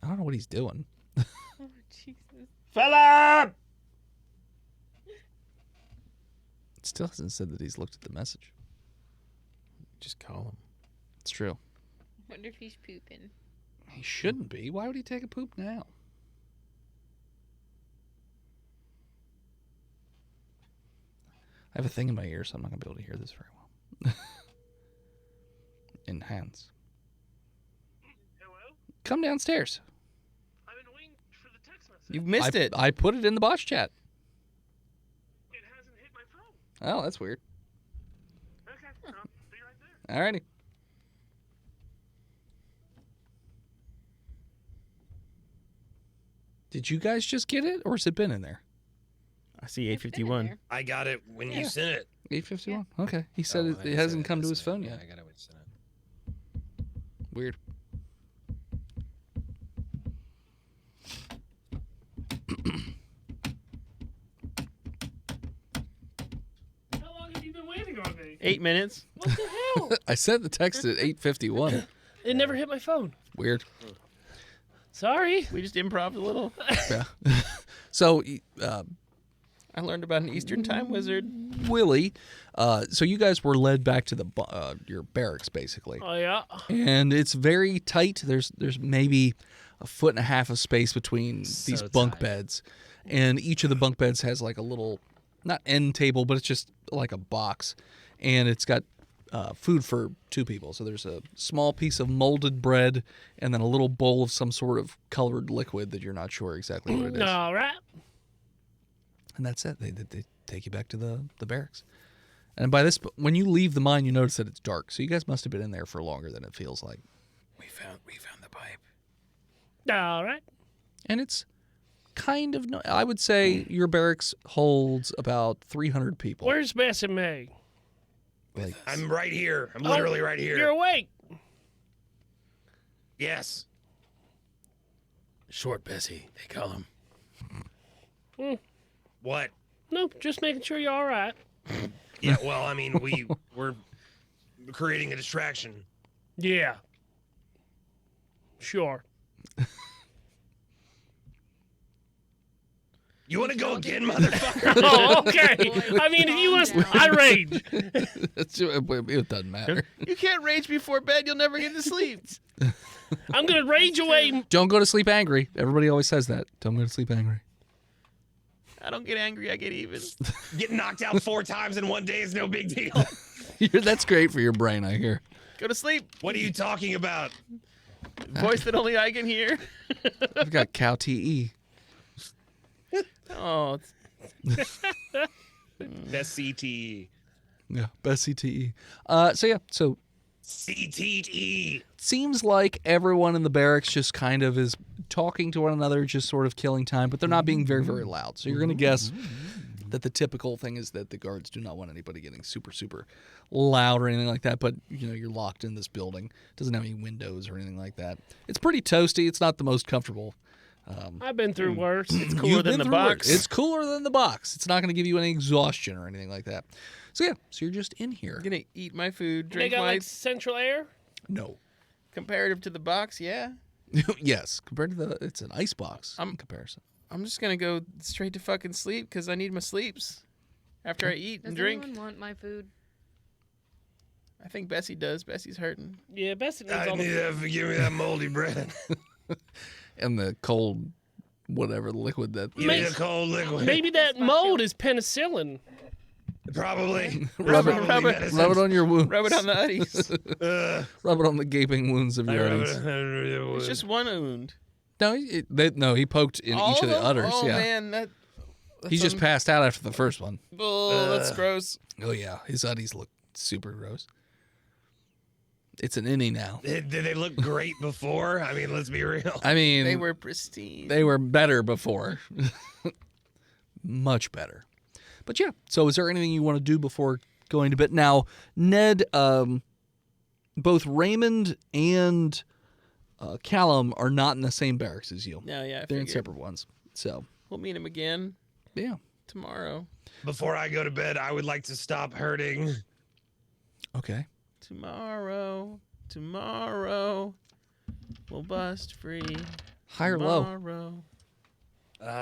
Speaker 4: I don't know what he's doing.
Speaker 5: Oh, Jesus.
Speaker 1: Philip!
Speaker 4: It still hasn't said that he's looked at the message.
Speaker 1: Just call him.
Speaker 4: It's true.
Speaker 5: Wonder if he's pooping.
Speaker 4: He shouldn't be. Why would he take a poop now? I have a thing in my ear, so I'm not going to be able to hear this very well. Enhance.
Speaker 6: Hello?
Speaker 4: Come downstairs.
Speaker 1: You've missed it.
Speaker 4: I put it in the Botched chat.
Speaker 3: It hasn't hit my phone.
Speaker 4: Oh, that's weird.
Speaker 3: Okay, I'll be right there.
Speaker 4: Alrighty. Did you guys just get it, or has it been in there?
Speaker 1: I see
Speaker 5: It's been in
Speaker 1: 851.
Speaker 5: there.
Speaker 2: I got it when you sent it.
Speaker 4: 851. Okay. He said it hasn't come to his phone yet.
Speaker 2: I got it when you sent it.
Speaker 4: Weird.
Speaker 3: How long have you been waiting on me?
Speaker 1: 8 minutes.
Speaker 3: What the hell?
Speaker 4: I sent the text at 8:51.
Speaker 3: It never hit my phone.
Speaker 4: Weird.
Speaker 3: Sorry.
Speaker 1: We just improv a little.
Speaker 4: Yeah. So,
Speaker 1: I learned about an Eastern time wizard.
Speaker 4: Willie, so you guys were led back to the your barracks, basically,
Speaker 3: Oh yeah.
Speaker 4: and it's very tight. There's maybe a foot and a half of space between these
Speaker 2: So
Speaker 4: bunk
Speaker 2: tight.
Speaker 4: beds, and each of the bunk beds has like a little, not end table, but it's just like a box, and it's got food for 2 people. So there's a small piece of molded bread, and then a little bowl of some sort of colored liquid that you're not sure exactly what it is.
Speaker 3: All right.
Speaker 4: And that's it. They take you back to the barracks. And by this, when you leave the mine, you notice that it's dark. So you guys must have been in there for longer than it feels like.
Speaker 1: We found the pipe.
Speaker 3: All right.
Speaker 4: And it's kind of, I would say your barracks holds about 300 people.
Speaker 3: Where's Bess and May?
Speaker 4: Like,
Speaker 2: I'm right here. I'm
Speaker 3: Oh,
Speaker 2: literally right here.
Speaker 3: You're awake.
Speaker 2: Yes.
Speaker 1: Short Bessie, they call him.
Speaker 2: What?
Speaker 3: No, just making sure you're all right.
Speaker 2: Yeah, well, I mean, we're creating a distraction.
Speaker 3: Yeah. Sure.
Speaker 2: You want to go again, motherfucker?
Speaker 3: Oh, okay. I mean, if you want to, I rage.
Speaker 4: it doesn't matter.
Speaker 1: You can't rage before bed. You'll never get to sleep.
Speaker 3: I'm gonna rage away.
Speaker 4: Don't go to sleep angry. Everybody always says that. Don't go to sleep angry.
Speaker 1: I don't get angry. I get even.
Speaker 2: Getting knocked out 4 times in one day is no big deal.
Speaker 4: That's great for your brain, I hear.
Speaker 1: Go to sleep.
Speaker 2: What are you talking about?
Speaker 1: Voice that only I can hear.
Speaker 4: I've got CowTE.
Speaker 1: Oh,
Speaker 2: Best CTE.
Speaker 4: Yeah, best CTE. So
Speaker 2: CTE.
Speaker 4: seems like everyone in the barracks just kind of is talking to one another, just sort of killing time, but they're not being very, very loud. So you're going to guess that the typical thing is that the guards do not want anybody getting super, super loud or anything like that. But, you're locked in this building. It doesn't have any windows or anything like that. It's pretty toasty. It's not the most comfortable.
Speaker 3: I've been through worse.
Speaker 1: it's cooler
Speaker 4: You've
Speaker 1: than
Speaker 4: been
Speaker 1: the
Speaker 4: through
Speaker 1: box.
Speaker 4: It's cooler than the box. It's not going to give you any exhaustion or anything like that. So you're just in here.
Speaker 1: I'm gonna eat my food,
Speaker 3: They
Speaker 1: drink
Speaker 3: got
Speaker 1: my
Speaker 3: like central air.
Speaker 4: No.
Speaker 1: comparative to the box. Yeah,
Speaker 4: Yes, compared to it's an ice box in comparison.
Speaker 1: I'm just gonna go straight to fucking sleep because I need my sleeps after I eat
Speaker 5: Does
Speaker 1: and drink.
Speaker 5: anyone want my food?
Speaker 1: I think Bessie does. Bessie's hurting.
Speaker 3: Yeah, Bessie needs
Speaker 2: I
Speaker 3: all
Speaker 2: need
Speaker 3: the.
Speaker 2: that. Give me that moldy bread.
Speaker 4: And the cold, whatever liquid that.
Speaker 2: Give me the cold liquid.
Speaker 3: Maybe that mold is penicillin.
Speaker 2: Probably.
Speaker 4: Rub it,
Speaker 2: Probably
Speaker 1: rub it.
Speaker 2: medicine.
Speaker 4: Rub it on your wounds.
Speaker 1: Rub it on the uddies.
Speaker 4: Rub it on the gaping wounds of
Speaker 2: I
Speaker 4: your
Speaker 2: rub
Speaker 4: uddies.
Speaker 1: It's just one wound.
Speaker 4: No, he poked in
Speaker 1: All
Speaker 4: each of the
Speaker 1: them?
Speaker 4: udders.
Speaker 1: Oh
Speaker 4: Yeah,
Speaker 1: man, that's
Speaker 4: he just passed out after the first one.
Speaker 1: Oh, that's gross.
Speaker 4: Oh yeah, his uddies look super gross. It's an innie now.
Speaker 2: Did they look great before? I mean, let's be real.
Speaker 4: I mean,
Speaker 1: They were pristine.
Speaker 4: they were better before, much better. But yeah, so is there anything you want to do before going to bed? Now, Ned, both Raymond and Callum are not in the same barracks as you.
Speaker 1: No, yeah, I
Speaker 4: They're in
Speaker 1: figured.
Speaker 4: separate ones. So
Speaker 1: We'll meet him again
Speaker 4: yeah,
Speaker 1: tomorrow.
Speaker 2: Before I go to bed, I would like to stop hurting.
Speaker 4: okay.
Speaker 1: Tomorrow, we'll bust free.
Speaker 4: High or low?
Speaker 1: Tomorrow,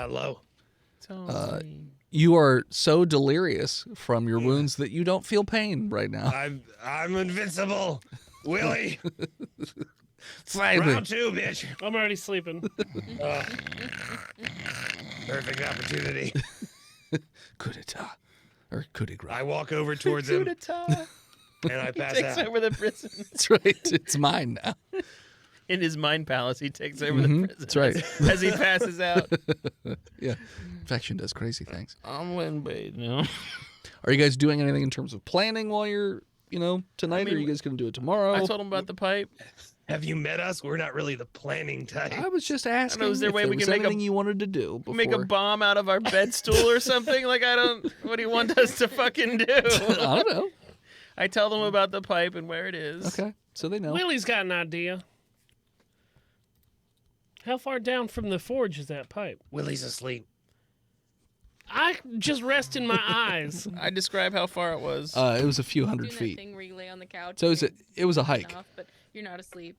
Speaker 2: Low.
Speaker 1: Tony.
Speaker 4: You are so delirious from your wounds that you don't feel pain right now.
Speaker 2: I'm invincible. Willie.
Speaker 4: Finally.
Speaker 2: Round 2, bitch.
Speaker 3: I'm already sleeping.
Speaker 2: Perfect opportunity.
Speaker 4: Coup d'etat. Or coup de grace.
Speaker 2: I walk over towards him
Speaker 1: Coup d'etat.
Speaker 2: and I pass
Speaker 1: Takes
Speaker 2: out.
Speaker 1: over the prison.
Speaker 4: That's right. It's mine now.
Speaker 1: in his mind palace, he takes over the prison.
Speaker 4: That's right.
Speaker 1: As he passes out.
Speaker 4: Yeah. Infection does crazy things.
Speaker 1: I'm Lin Bade now.
Speaker 4: Are you guys doing anything in terms of planning while you're, tonight? Or are you guys going to do it tomorrow?
Speaker 1: I told him about the pipe.
Speaker 2: Have you met us? We're not really the planning type.
Speaker 4: I was just asking
Speaker 1: is there a
Speaker 4: if
Speaker 1: way
Speaker 4: there
Speaker 1: we
Speaker 4: was
Speaker 1: can make a-
Speaker 4: anything you wanted to do before.
Speaker 1: Make a bomb out of our bed stool or something? Like, what do you want us to fucking do?
Speaker 4: I don't know.
Speaker 1: I tell them about the pipe and where it is.
Speaker 4: Okay, so they know.
Speaker 3: Willie's got an idea. How far down from the forge is that pipe?
Speaker 2: Willie's asleep.
Speaker 3: I just rest in my eyes.
Speaker 1: I describe how far it was.
Speaker 4: It was a few hundred
Speaker 5: Doing
Speaker 4: feet.
Speaker 5: that thing where you lay on the couch.
Speaker 4: So
Speaker 5: and
Speaker 4: it was a
Speaker 5: you're
Speaker 4: hike.
Speaker 5: enough, but you're not asleep.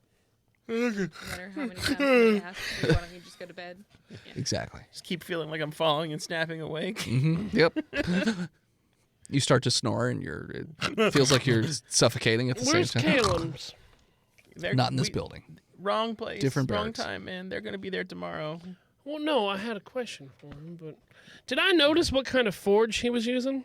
Speaker 5: No matter how many times somebody asks you, why don't you just go to bed? Yeah.
Speaker 4: Exactly.
Speaker 1: Just keep feeling like I'm falling and snapping awake.
Speaker 4: Yep. You start to snore and it feels like you're suffocating at the
Speaker 3: Where's
Speaker 4: same time.
Speaker 3: Caleb's?
Speaker 4: Not in this building.
Speaker 1: Wrong place.
Speaker 4: Different
Speaker 1: wrong
Speaker 4: barracks.
Speaker 1: time, man. They're going to be there tomorrow.
Speaker 3: Well, no, I had a question for him, but did I notice what kind of forge he was using?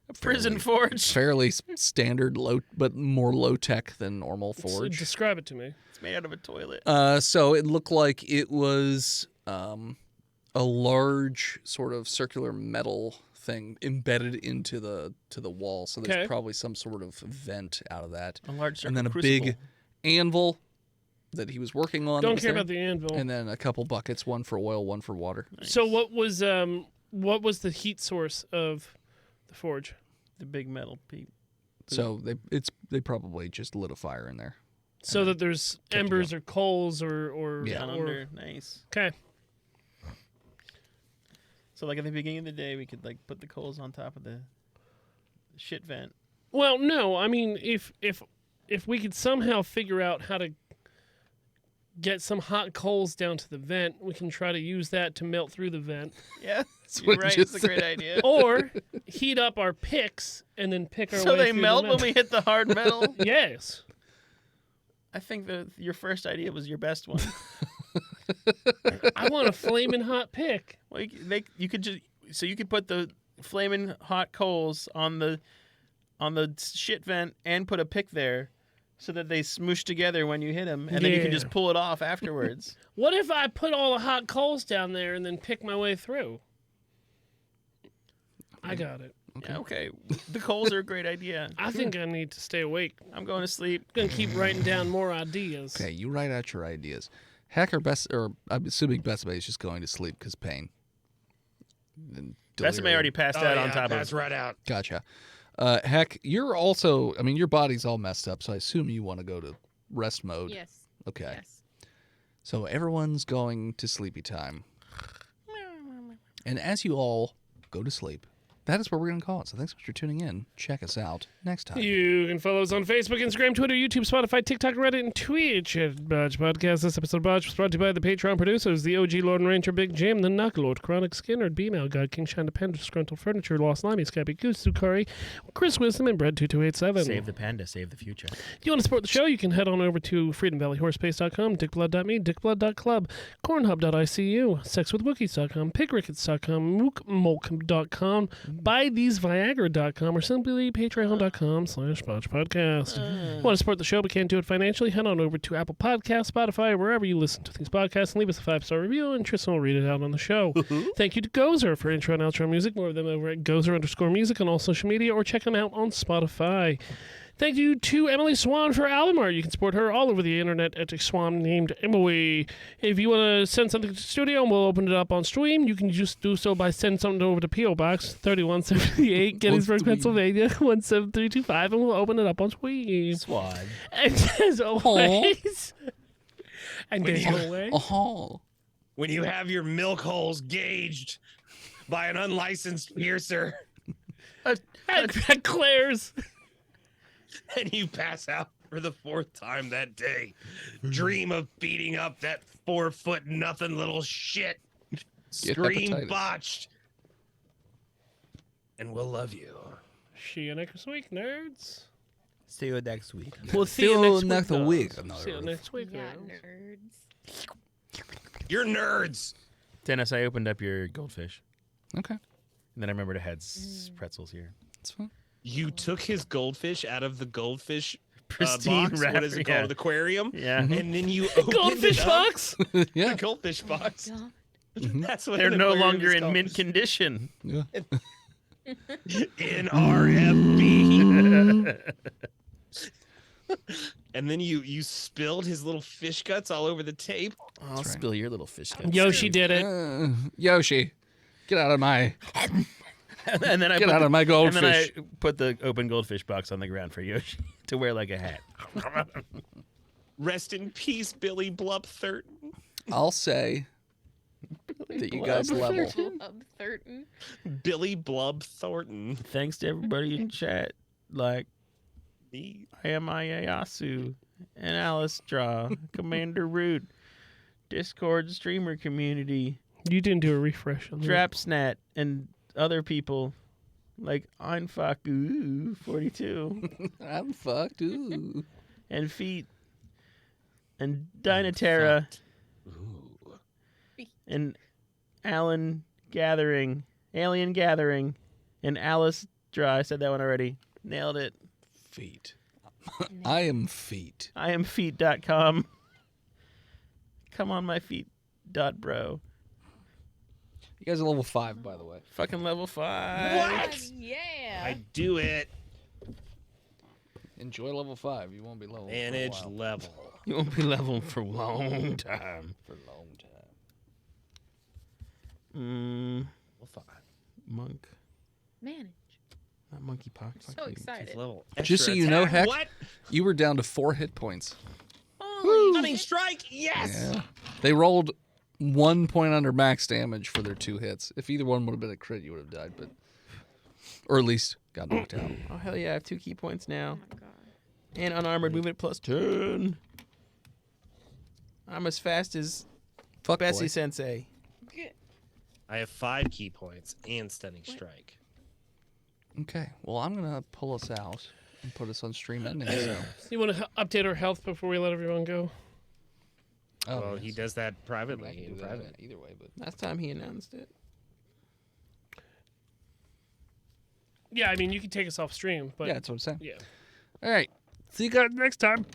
Speaker 1: A prison forge.
Speaker 4: Fairly standard, but more low tech than normal
Speaker 3: So
Speaker 4: forge.
Speaker 3: describe it to me.
Speaker 1: It's made out of a toilet.
Speaker 4: So it looked like it was a large sort of circular metal thing embedded into the wall. So there's
Speaker 3: Okay.
Speaker 4: probably some sort of vent out of that,
Speaker 1: A large
Speaker 4: and then a
Speaker 1: crucible.
Speaker 4: big anvil that he was working on. that
Speaker 3: Don't
Speaker 4: was
Speaker 3: care
Speaker 4: there,
Speaker 3: about the anvil.
Speaker 4: And then a couple buckets, one for oil, one for water.
Speaker 3: So what was the heat source of the forge?
Speaker 1: The big metal pipe.
Speaker 4: So they probably just lit a fire in there.
Speaker 3: So that there's
Speaker 4: kept it
Speaker 3: embers or coals or
Speaker 4: Yeah.
Speaker 1: Down
Speaker 3: or
Speaker 1: under. Nice.
Speaker 3: okay.
Speaker 1: So, like, at the beginning of the day, we could, like, put the coals on top of the shit vent.
Speaker 3: Well, no, I mean if we could somehow figure out how to get some hot coals down to the vent, we can try to use that to melt through the vent,
Speaker 1: Yeah,
Speaker 4: what
Speaker 1: you're
Speaker 4: you
Speaker 1: right.
Speaker 4: just
Speaker 1: It's a great
Speaker 4: said.
Speaker 1: idea.
Speaker 3: or heat up our picks and then pick our way
Speaker 1: So they
Speaker 3: through
Speaker 1: melt
Speaker 3: the
Speaker 1: when
Speaker 3: vent.
Speaker 1: we hit the hard metal?
Speaker 3: Yes.
Speaker 1: I think your first idea was your best one.
Speaker 3: I want a flaming hot pick.
Speaker 1: Well, you could put the flaming hot coals on the shit vent and put a pick there, so that they smoosh together when you hit them, and then you can
Speaker 3: Yeah.
Speaker 1: just pull it off afterwards.
Speaker 3: What if I put all the hot coals down there and then pick my way through? I got it.
Speaker 1: Yeah, okay. The coals are a great idea.
Speaker 3: I think I need to stay awake.
Speaker 1: I'm going to sleep.
Speaker 3: I'm gonna keep writing down more ideas.
Speaker 4: Okay, you write out your ideas. Heck, I'm assuming Betsy is just going to sleep because pain. And
Speaker 1: Besame
Speaker 4: delirium.
Speaker 1: already passed out on top
Speaker 2: That's
Speaker 1: of.
Speaker 2: right out.
Speaker 4: Gotcha. Heck, you're also. I mean, your body's all messed up, so I assume you want to go to rest mode.
Speaker 5: Yes.
Speaker 4: Okay.
Speaker 5: Yes.
Speaker 4: So everyone's going to sleepy time, and as you all go to sleep, that is where we're going to call it. So thanks so much for tuning in. Check us out next time.
Speaker 3: You can follow us on Facebook, Instagram, Twitter, YouTube, Spotify, TikTok, Reddit, and Twitch at Botched Podcast. This episode of Botched was brought to you by the Patreon producers, the OG Lord and Ranger Big Jim, the Knucklord, Chronic Skinner, B-Mail God, King Shine Panda, Disgruntled Furniture, Lost Limey, Scabby Goose, Sukari, Chris Wisdom, and Bread2287.
Speaker 1: Save the panda, save the future.
Speaker 3: If you want to support the show, you can head on over to freedomvalleyhorsepace.com, dickblood.me, dickblood.club, cornhub.icu, sexwithwookies.com, pigrickets.com, mookmolk.com, buytheseviagra.com, or simply patreon.com/botchpodcast. Want to support the show but can't do it financially? Head on over to Apple Podcasts, Spotify, or wherever you listen to these podcasts, and leave us a 5-star review, and Tristan will read it out on the show. Thank you to Gozer for intro and outro music. More of them over at Gozer_music on all social media, or check them out on Spotify. Thank you to Emily Swan for album art. You can support her all over the internet at a swan named Emily. If you want to send something to the studio and we'll open it up on stream, you can just do so by sending something over to P.O. Box 3178, Gettysburg, Pennsylvania, 17325, and we'll open it up on stream.
Speaker 1: Swad.
Speaker 3: And as always, and
Speaker 2: When
Speaker 3: as
Speaker 2: you-
Speaker 3: always,
Speaker 4: Oh,
Speaker 2: When you have your milk holes gauged by an unlicensed piercer
Speaker 3: at Claire's.
Speaker 2: and you pass out for the 4th time that day, dream of beating up that 4-foot nothing little shit. Scream
Speaker 4: hepatitis.
Speaker 2: botched. And we'll love you.
Speaker 3: See you next week, nerds.
Speaker 1: See you next week.
Speaker 3: We'll see you next
Speaker 4: next week.
Speaker 3: See you next week,
Speaker 5: Yeah,
Speaker 3: nerds.
Speaker 5: nerds.
Speaker 2: You're nerds.
Speaker 1: Dennis, I opened up your goldfish,
Speaker 4: okay.
Speaker 1: and then I remembered it had pretzels here.
Speaker 4: That's fine.
Speaker 2: You took his goldfish out of the goldfish
Speaker 1: Pristine
Speaker 2: box.
Speaker 1: wrap-
Speaker 2: What is it
Speaker 1: yeah.
Speaker 2: called? Aquarium.
Speaker 1: Yeah.
Speaker 2: And then you open
Speaker 3: Goldfish
Speaker 2: it up.
Speaker 3: box.
Speaker 4: Yeah.
Speaker 2: The goldfish box.
Speaker 5: God.
Speaker 2: That's what
Speaker 1: They're
Speaker 2: an
Speaker 1: no
Speaker 2: aquarium
Speaker 1: longer
Speaker 2: is
Speaker 1: in
Speaker 2: called.
Speaker 1: mint condition.
Speaker 4: Yeah.
Speaker 2: NRFB. And then you spilled his little fish guts all over the tape.
Speaker 1: I'll
Speaker 4: right.
Speaker 1: spill your little fish guts.
Speaker 3: Yoshi did it.
Speaker 4: Yoshi, get out of my
Speaker 1: And then I
Speaker 4: get
Speaker 1: put
Speaker 4: out
Speaker 1: the,
Speaker 4: of my
Speaker 1: and
Speaker 4: goldfish.
Speaker 1: then I put the open goldfish box on the ground for Yoshi to wear like a hat.
Speaker 2: Rest in peace, Billy Blub Thurton.
Speaker 4: I'll say that you guys level.
Speaker 5: Blub Thurton.
Speaker 2: Billy Blub Thornton.
Speaker 1: Thanks to everybody in chat, like
Speaker 2: Me.
Speaker 1: Ayasu and Alice Draw, Commander Root, Discord streamer community,
Speaker 3: You didn't do a refresh on that.
Speaker 1: Drapsnat, and other people like Einfaku 42
Speaker 4: I'm fucked. Ooh.
Speaker 1: and Feet and Dynaterra and Alien Gathering, and Alice Draw. I said that one already. Nailed it.
Speaker 4: Feet. I am feet.
Speaker 1: I am feet.com. Come on my feet. .bro.
Speaker 4: You guys are level 5, by the way.
Speaker 1: Fucking level 5.
Speaker 2: What?
Speaker 5: Yeah.
Speaker 2: I do it.
Speaker 4: Enjoy level 5. You won't be level.
Speaker 2: Manage
Speaker 4: for a while.
Speaker 2: level.
Speaker 1: You won't be leveling for a long time.
Speaker 4: For a long time.
Speaker 2: Level 5.
Speaker 1: Monk.
Speaker 5: Manage.
Speaker 1: Not monkeypox.
Speaker 5: So
Speaker 1: Fuck you.
Speaker 5: excited.
Speaker 2: Level.
Speaker 4: Just so
Speaker 2: Extra
Speaker 4: you know,
Speaker 2: attack.
Speaker 4: Heck,
Speaker 2: What?
Speaker 4: you were down to 4 hit points.
Speaker 5: Holy
Speaker 2: Stunning
Speaker 5: shit.
Speaker 2: strike. Yes.
Speaker 4: Yeah. They rolled 1 point under max damage for their 2 hits. If either one would have been a crit, you would have died, but or at least got knocked out.
Speaker 1: Oh, hell yeah. I have 2 key points now.
Speaker 5: Oh my god.
Speaker 1: And unarmored movement plus 10. I'm as fast as
Speaker 4: Fuck
Speaker 1: Bessie
Speaker 4: boy.
Speaker 1: Sensei.
Speaker 2: I have 5 key points and stunning strike.
Speaker 4: Okay. Well, I'm gonna pull us out and put us on stream ending. So.
Speaker 3: You want to update our health before we let everyone go?
Speaker 4: Oh,
Speaker 2: Well,
Speaker 4: yes.
Speaker 2: he does that
Speaker 4: I
Speaker 2: privately.
Speaker 4: can
Speaker 2: In
Speaker 4: do that
Speaker 2: private.
Speaker 4: either way, but
Speaker 1: Last time he announced it.
Speaker 3: Yeah, I mean, you can take us off stream, but
Speaker 4: yeah, that's what I'm saying.
Speaker 3: yeah.
Speaker 4: All right. See you guys next time.